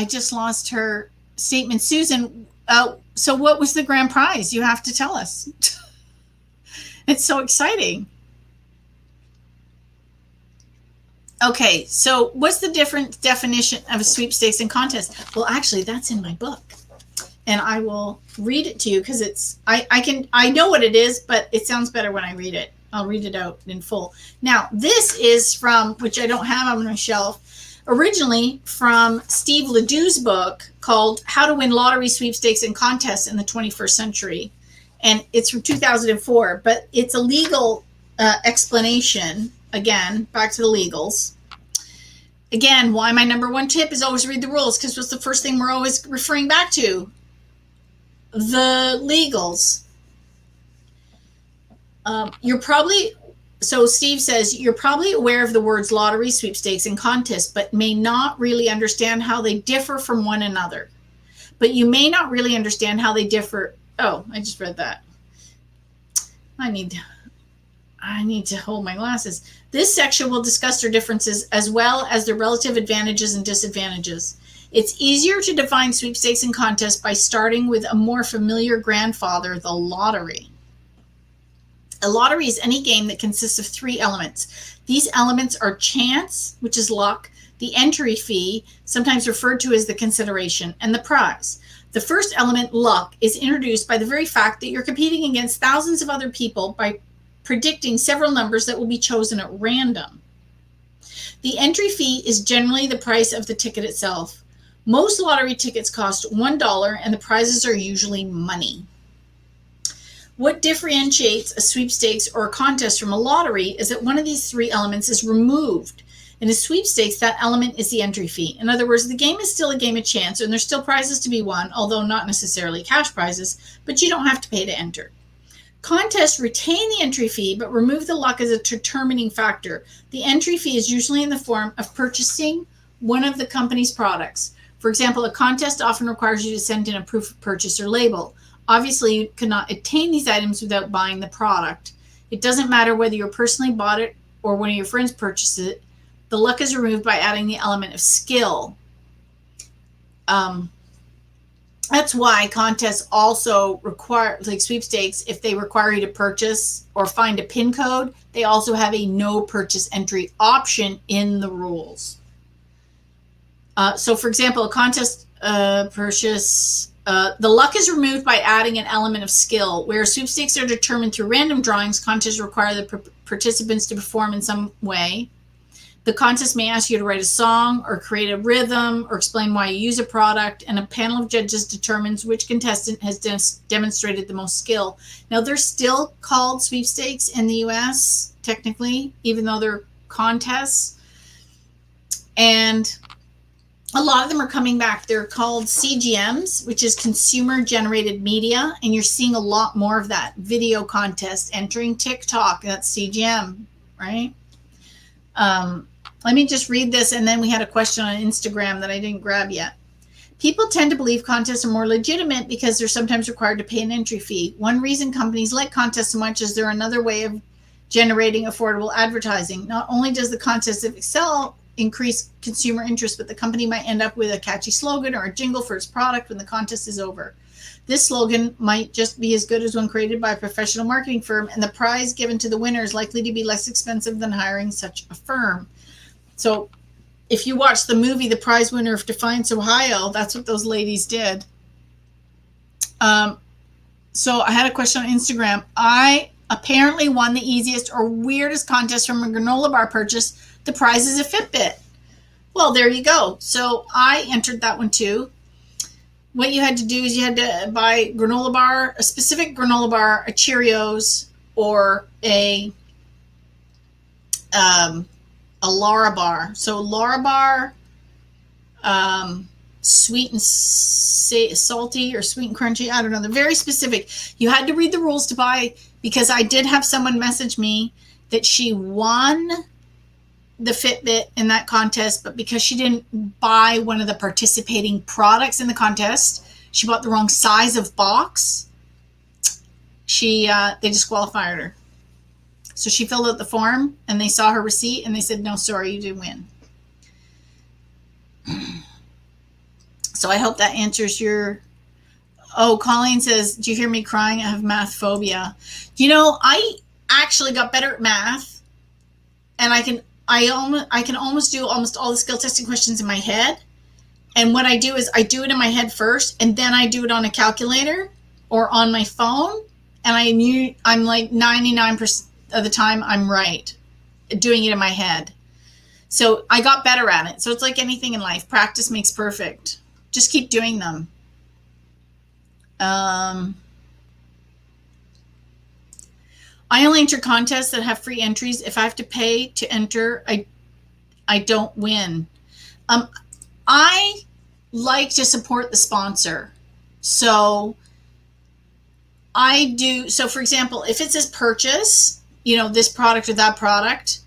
A: just lost her statement. Susan, so what was the grand prize? You have to tell us. It's so exciting. Okay, so what's the different definition of a sweepstakes and contest? Well, actually, that's in my book. And I will read it to you because I know what it is, but it sounds better when I read it. I'll read it out in full. Now, this is from, which I don't have on my shelf, originally from Steve Ledoux's book called How to Win Lottery, Sweepstakes, and Contests in the 21st Century. And it's from 2004, but it's a legal explanation. Again, back to the legals. Again, why my number one tip is always read the rules, because what's the first thing we're always referring back to? The legals. So Steve says, you're probably aware of the words lottery, sweepstakes, and contest, but may not really understand how they differ from one another. But you may not really understand how they differ. Oh, I just read that. I need to hold my glasses. This section will discuss their differences as well as their relative advantages and disadvantages. It's easier to define sweepstakes and contests by starting with a more familiar grandfather, the lottery. A lottery is any game that consists of 3 elements. These elements are chance, which is luck, the entry fee, sometimes referred to as the consideration, and the prize. The first element, luck, is introduced by the very fact that you're competing against thousands of other people by predicting several numbers that will be chosen at random. The entry fee is generally the price of the ticket itself. Most lottery tickets cost $1, and the prizes are usually money. What differentiates a sweepstakes or a contest from a lottery is that one of these 3 elements is removed. In a sweepstakes, that element is the entry fee. In other words, the game is still a game of chance, and there's still prizes to be won, although not necessarily cash prizes, but you don't have to pay to enter. Contests retain the entry fee, but remove the luck as a determining factor. The entry fee is usually in the form of purchasing one of the company's products. For example, a contest often requires you to send in a proof of purchase or label. Obviously, you cannot obtain these items without buying the product. It doesn't matter whether you personally bought it or one of your friends purchased it. The luck is removed by adding the element of skill. That's why contests also require, like sweepstakes, if they require you to purchase or find a PIN code, they also have a no purchase entry option in the rules. So, for example, a contest purchase, the luck is removed by adding an element of skill. Where sweepstakes are determined through random drawings, contests require the participants to perform in some way. The contest may ask you to write a song or create a rhythm or explain why you use a product, and a panel of judges determines which contestant has demonstrated the most skill. Now, they're still called sweepstakes in the US, technically, even though they're contests. And a lot of them are coming back. They're called CGMs, which is consumer generated media, and you're seeing a lot more of that. Video contest, entering TikTok, that's CGM, right? Let me just read this, and then we had a question on Instagram that I didn't grab yet. People tend to believe contests are more legitimate because they're sometimes required to pay an entry fee. One reason companies like contests so much is they're another way of generating affordable advertising. Not only does the contest excel increase consumer interest, but the company might end up with a catchy slogan or a jingle for its product when the contest is over. This slogan might just be as good as one created by a professional marketing firm, and the prize given to the winner is likely to be less expensive than hiring such a firm. So if you watch the movie The Prize Winner of Defiance, Ohio, that's what those ladies did. So I had a question on Instagram. I apparently won the easiest or weirdest contest from a granola bar purchase. The prize is a Fitbit. Well, there you go. So I entered that one too. What you had to do is you had to buy granola bar, a specific granola bar, a Cheerios, or a Lara bar. So Lara bar, sweet and salty or sweet and crunchy. I don't know. They're very specific. You had to read the rules to buy, because I did have someone message me that she won the Fitbit in that contest, but because she didn't buy one of the participating products in the contest, she bought the wrong size of box. They disqualified her. So she filled out the form and they saw her receipt and they said, no, sorry, you didn't win. So I hope that answers your... Oh, Colleen says, do you hear me crying? I have math phobia. You know, I actually got better at math, and I can almost do almost all the skill testing questions in my head. And what I do is I do it in my head first, and then I do it on a calculator or on my phone. And I'm like 99% of the time I'm right doing it in my head. So I got better at it. So it's like anything in life. Practice makes perfect. Just keep doing them. I only enter contests that have free entries. If I have to pay to enter, I don't win. I like to support the sponsor. So I do. So for example, if it says purchase, this product or that product.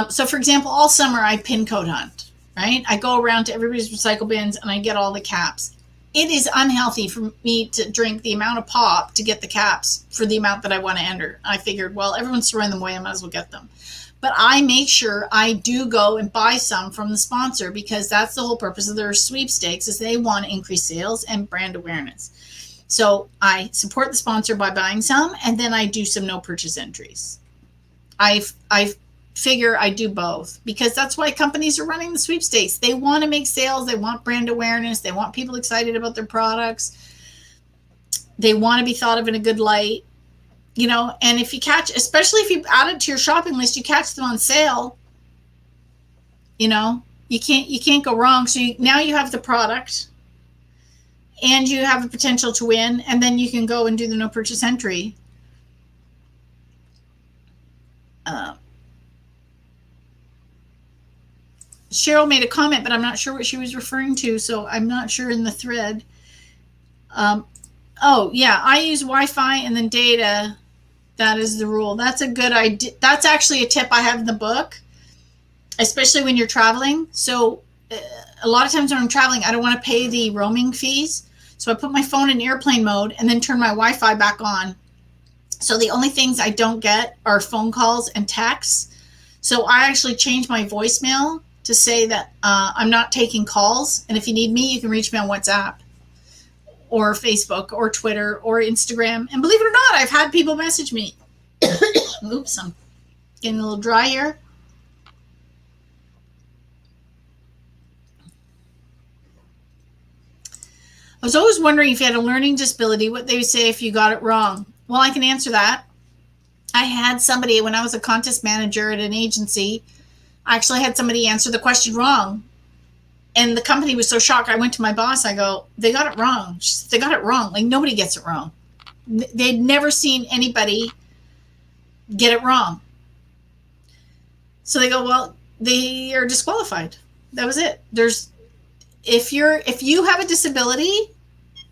A: So for example, all summer I pin code hunt, right? I go around to everybody's recycle bins and I get all the caps. It is unhealthy for me to drink the amount of pop to get the caps for the amount that I want to enter. I figured, well, everyone's throwing them away. I might as well get them. But I make sure I do go and buy some from the sponsor, because that's the whole purpose of their sweepstakes, is they want to increase sales and brand awareness. So I support the sponsor by buying some, and then I do some no purchase entries. I figure I do both, because that's why companies are running the sweepstakes. They want to make sales. They want brand awareness. They want people excited about their products. They want to be thought of in a good light, and if you catch, especially if you add it to your shopping list, you catch them on sale, you can't go wrong. So now you have the product and you have a potential to win, and then you can go and do the no purchase entry. Cheryl made a comment, but I'm not sure what she was referring to, so I'm not sure in the thread. Oh, yeah, I use Wi-Fi and then data. That is the rule. That's a good idea. That's actually a tip I have in the book, especially when you're traveling. So a lot of times when I'm traveling, I don't want to pay the roaming fees. So I put my phone in airplane mode and then turn my Wi-Fi back on. So the only things I don't get are phone calls and texts. So I actually change my voicemail to say that I'm not taking calls. And if you need me, you can reach me on WhatsApp or Facebook or Twitter or Instagram. And believe it or not, I've had people message me. Oops, I'm getting a little dry here. I was always wondering if you had a learning disability, what they would say if you got it wrong. Well, I can answer that. I had somebody, when I was a contest manager at an agency, I actually had somebody answer the question wrong. And the company was so shocked. I went to my boss. I go, they got it wrong. She said, they got it wrong. Like, nobody gets it wrong. They'd never seen anybody get it wrong. So they go, well, they are disqualified. That was it. If you have a disability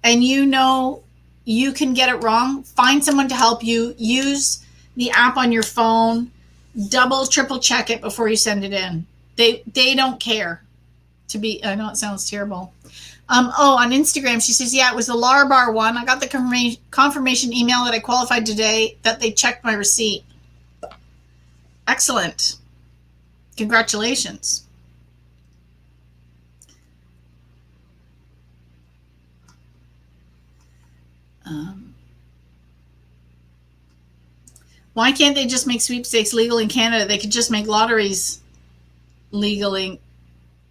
A: and you can get it wrong, find someone to help you. Use the app on your phone. Double, triple check it before you send it in. They don't care. I know it sounds terrible. On Instagram, she says, yeah, it was the Larabar one. I got the confirmation email that I qualified today, that they checked my receipt. Excellent. Congratulations. Why can't they just make sweepstakes legal in Canada? They could just make lotteries legal.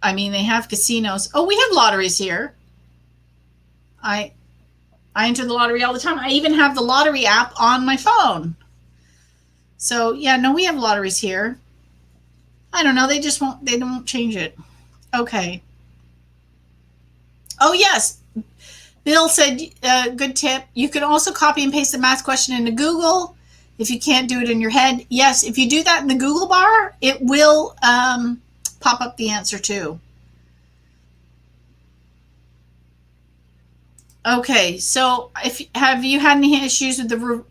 A: I mean, they have casinos. Oh, we have lotteries here. I enter the lottery all the time. I even have the lottery app on my phone. So, yeah, no, we have lotteries here. I don't know. They don't change it. Okay. Oh, yes. Bill said, good tip. You can also copy and paste the math question into Google if you can't do it in your head. Yes, if you do that in the Google bar, it will pop up the answer too. Okay, so have you had any issues with the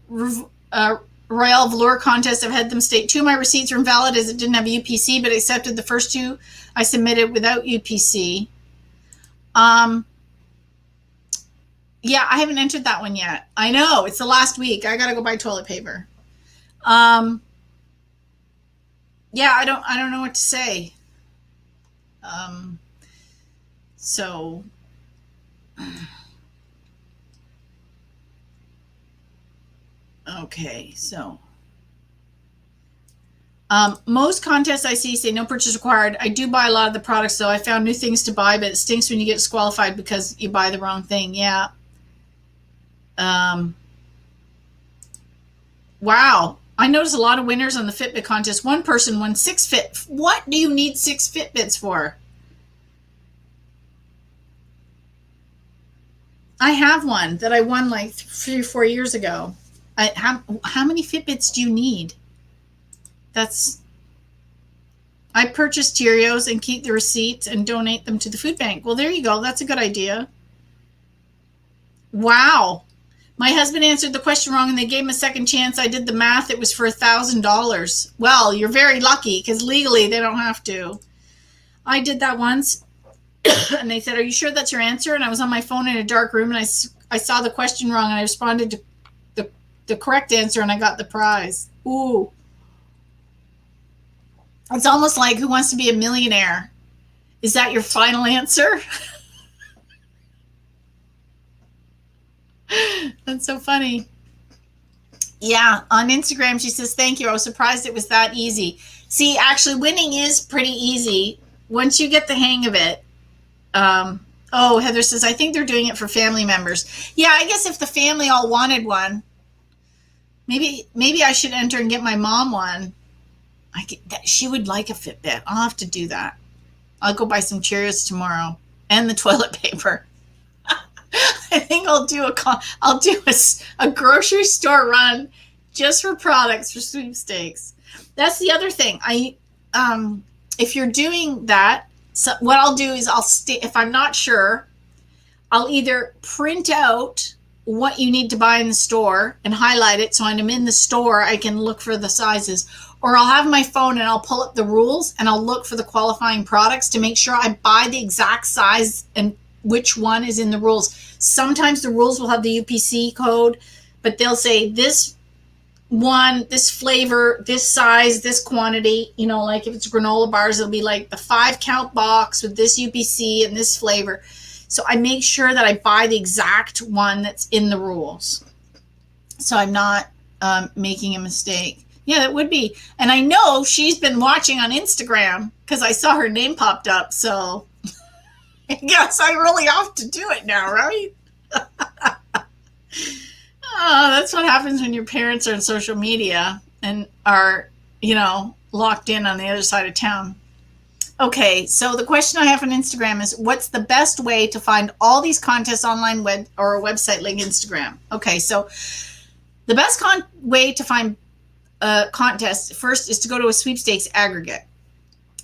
A: Royal Velour contest? I've had them state 2 of my receipts are invalid as it didn't have UPC, but accepted the first 2 I submitted without UPC. Yeah, I haven't entered that one yet. I know, it's the last week. I got to go buy toilet paper. Yeah, I don't know what to say. Um, so okay, so most contests I see say no purchase required. I do buy a lot of the products, though. I found new things to buy, but it stinks when you get disqualified because you buy the wrong thing. Yeah. Um, wow. I noticed a lot of winners on the Fitbit contest. One person won 6 Fit. What do you need 6 Fitbits for? I have one that I won like 3 or 4 years ago. How many Fitbits do you need? That's I purchase Cheerios and keep the receipts and donate them to the food bank. Well, there you go. That's a good idea. Wow. My husband answered the question wrong and they gave him a second chance. I did the math. It was for $1,000. Well, you're very lucky because legally they don't have to. I did that once and they said, "Are you sure that's your answer?" And I was on my phone in a dark room and I saw the question wrong and I responded to the correct answer and I got the prize. Ooh. It's almost like Who Wants to Be a Millionaire? Is that your final answer? That's so funny. Yeah, on Instagram, she says, "Thank you. I was surprised it was that easy." See, actually, winning is pretty easy once you get the hang of it. Oh, Heather says, "I think they're doing it for family members." Yeah, I guess if the family all wanted one, maybe I should enter and get my mom one. She would like a Fitbit. I'll have to do that. I'll go buy some Cheerios tomorrow and the toilet paper. I think I'll do a grocery store run just for products for sweepstakes. That's the other thing. If you're doing that, so what I'll do is if I'm not sure, I'll either print out what you need to buy in the store and highlight it so when I'm in the store I can look for the sizes, or I'll have my phone and I'll pull up the rules and I'll look for the qualifying products to make sure I buy the exact size and which one is in the rules. Sometimes the rules will have the UPC code, but they'll say this one, this flavor, this size, this quantity. Like if it's granola bars, it'll be like the 5 count box with this UPC and this flavor. So I make sure that I buy the exact one that's in the rules, so I'm not making a mistake. Yeah, that would be. And I know she's been watching on Instagram because I saw her name popped up. So I guess I really have to do it now, right? Oh, that's what happens when your parents are in social media and are, locked in on the other side of town. Okay, so the question I have on Instagram is, what's the best way to find all these contests online or a website like Instagram? Okay, so the best way to find contests first is to go to a sweepstakes aggregate.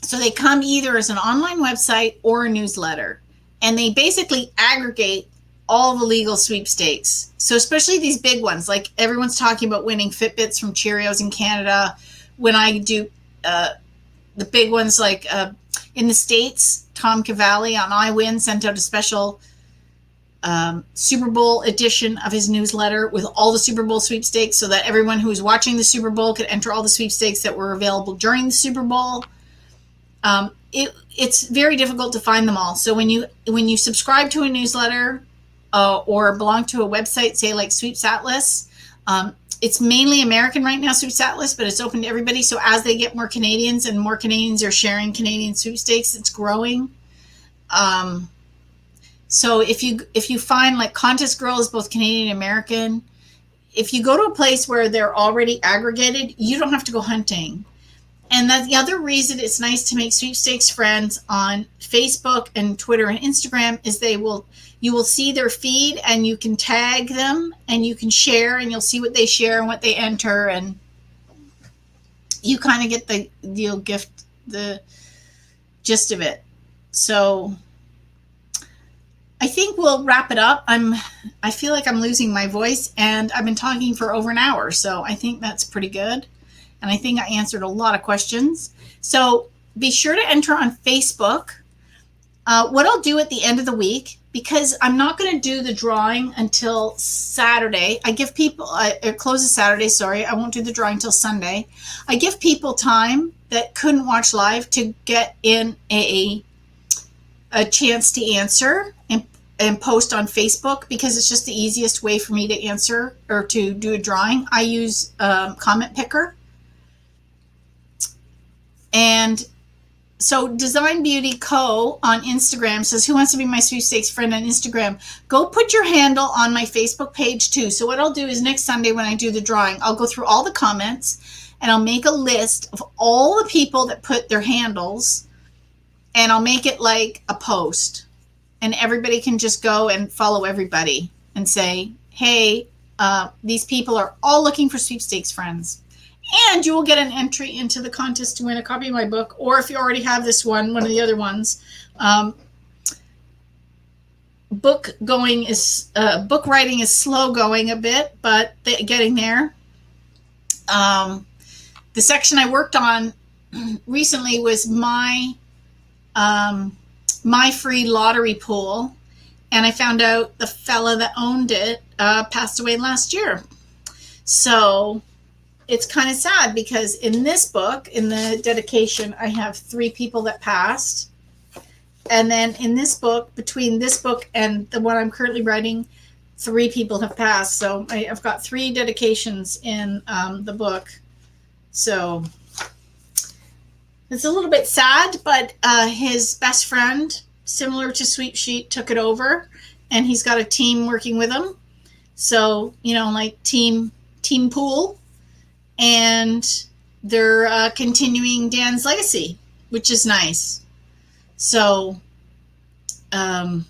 A: So they come either as an online website or a newsletter, and they basically aggregate all the legal sweepstakes. So especially these big ones, like everyone's talking about winning Fitbits from Cheerios in Canada. When I do the big ones, like in the States, Tom Cavalli on iWin sent out a special Super Bowl edition of his newsletter with all the Super Bowl sweepstakes so that everyone who was watching the Super Bowl could enter all the sweepstakes that were available during the Super Bowl. It's very difficult to find them all. So when you subscribe to a newsletter or belong to a website, say like Sweeps Atlas, it's mainly American right now, Sweeps Atlas, but it's open to everybody. So as they get more Canadians and more Canadians are sharing Canadian sweepstakes, it's growing. So if you find like Contest Girl is both Canadian and American, if you go to a place where they're already aggregated, you don't have to go hunting. And that's the other reason it's nice to make sweepstakes friends on Facebook and Twitter and Instagram is you will see their feed and you can tag them and you can share and you'll see what they share and what they enter, and you kind of get you'll gift the gist of it. So I think we'll wrap it up. I feel like I'm losing my voice and I've been talking for over an hour, so I think that's pretty good. And I think I answered a lot of questions. So be sure to enter on Facebook. What I'll do at the end of the week, because I'm not going to do the drawing until Saturday. I give people, it closes Saturday, sorry. I won't do the drawing until Sunday. I give people time that couldn't watch live to get in a chance to answer and post on Facebook, because it's just the easiest way for me to answer or to do a drawing. I use Comment Picker. And so Design Beauty Co. on Instagram says, who wants to be my sweepstakes friend on Instagram? Go put your handle on my Facebook page too. So what I'll do is next Sunday when I do the drawing, I'll go through all the comments and I'll make a list of all the people that put their handles, and I'll make it like a post. And everybody can just go and follow everybody and say, hey, these people are all looking for sweepstakes friends. And you will get an entry into the contest to win a copy of my book. Or if you already have this one of the other ones, book writing is slow going a bit, but getting there. The section I worked on recently was my free lottery pool, and I found out the fella that owned it passed away last year. So it's kind of sad, because in this book, in the dedication, I have 3 people that passed. And then in this book, between this book and the one I'm currently writing, 3 people have passed. So I've got 3 dedications in the book. So it's a little bit sad, but his best friend, similar to Sweet Sheet, took it over, and he's got a team working with him. So, like team pool. And they're continuing Dan's legacy, which is nice. So, so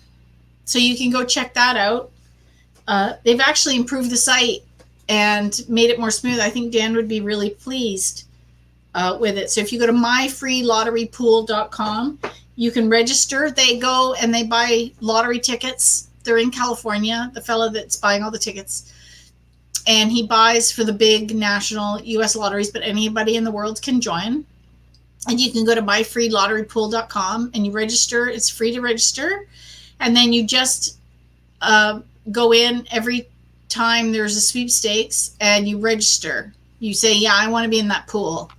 A: you can go check that out. They've actually improved the site and made it more smooth. I think Dan would be really pleased with it. So if you go to myfreelotterypool.com, you can register. They go and they buy lottery tickets. They're in California, the fellow that's buying all the tickets. And he buys for the big national U.S. lotteries, but anybody in the world can join. And you can go to myfreelotterypool.com and you register. It's free to register. And then you just go in every time there's a sweepstakes and you register. You say, yeah, I want to be in that pool.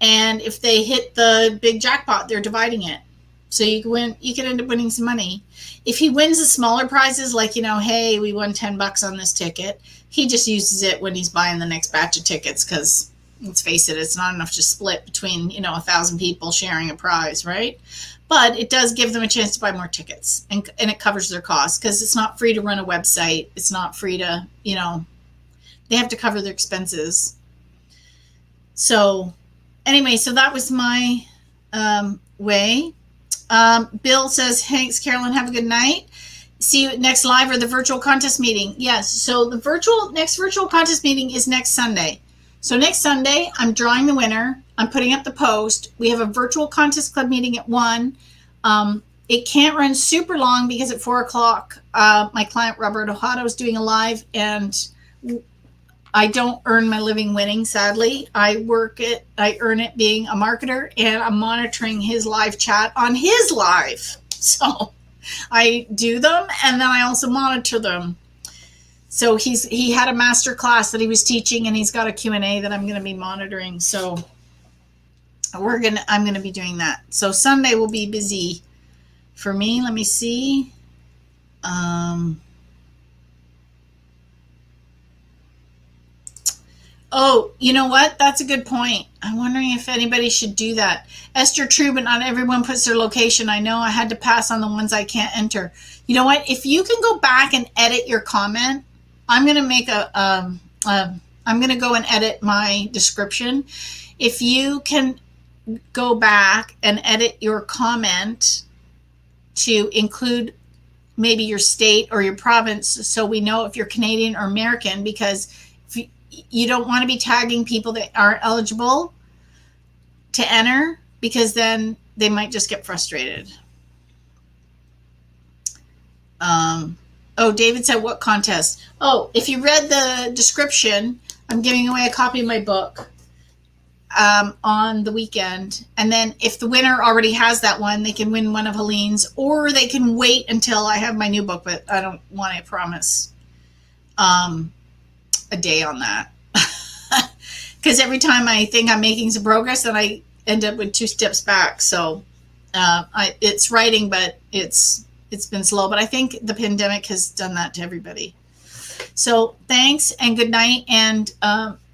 A: And if they hit the big jackpot, they're dividing it. So you can end up winning some money. If he wins the smaller prizes, like, hey, we won $10 on this ticket, he just uses it when he's buying the next batch of tickets, because let's face it, it's not enough to split between, 1,000 people sharing a prize, right? But it does give them a chance to buy more tickets, and it covers their costs, because it's not free to run a website. It's not free to, they have to cover their expenses. So anyway, so that was my way. Bill says, thanks, Carolyn. Have a good night. See you next live or the virtual contest meeting. Yes. So the next virtual contest meeting is next Sunday. So next Sunday, I'm drawing the winner. I'm putting up the post. We have a virtual contest club meeting at 1. It can't run super long because at 4 o'clock, my client Robert Ohado is doing a live, and I don't earn my living winning, sadly. I earn it being a marketer, and I'm monitoring his live chat on his live. So I do them, and then I also monitor them. So he had a master class that he was teaching, and he's got a Q&A that I'm going to be monitoring. So I'm going to be doing that. So Sunday will be busy for me. Let me see. Oh, you know what? That's a good point. I'm wondering if anybody should do that. Esther, true, but not everyone puts their location. I know I had to pass on the ones I can't enter. You know what? If you can go back and edit your comment, I'm going to make I'm going to go and edit my description. If you can go back and edit your comment to include maybe your state or your province, so we know if you're Canadian or American, because you don't want to be tagging people that aren't eligible to enter, because then they might just get frustrated. David said, what contest? Oh, if you read the description, I'm giving away a copy of my book. on the weekend. And then if the winner already has that one, they can win one of Helene's, or they can wait until I have my new book, but I don't want to promise a day on that. Because every time I think I'm making some progress, then I end up with 2 steps back. So it's writing, but it's been slow. But I think the pandemic has done that to everybody. So thanks and good night. And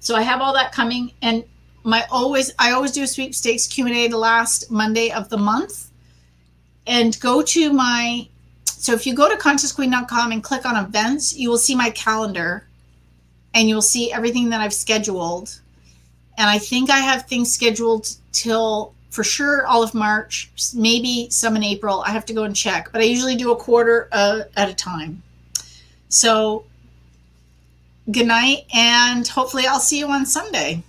A: so I have all that coming. And I always do a sweepstakes Q&A the last Monday of the month. And go to so if you go to contestqueen.com and click on events, you will see my calendar and you'll see everything that I've scheduled. And I think I have things scheduled till for sure all of March, maybe some in April. I have to go and check, but I usually do a quarter at a time. So good night, and hopefully I'll see you on Sunday.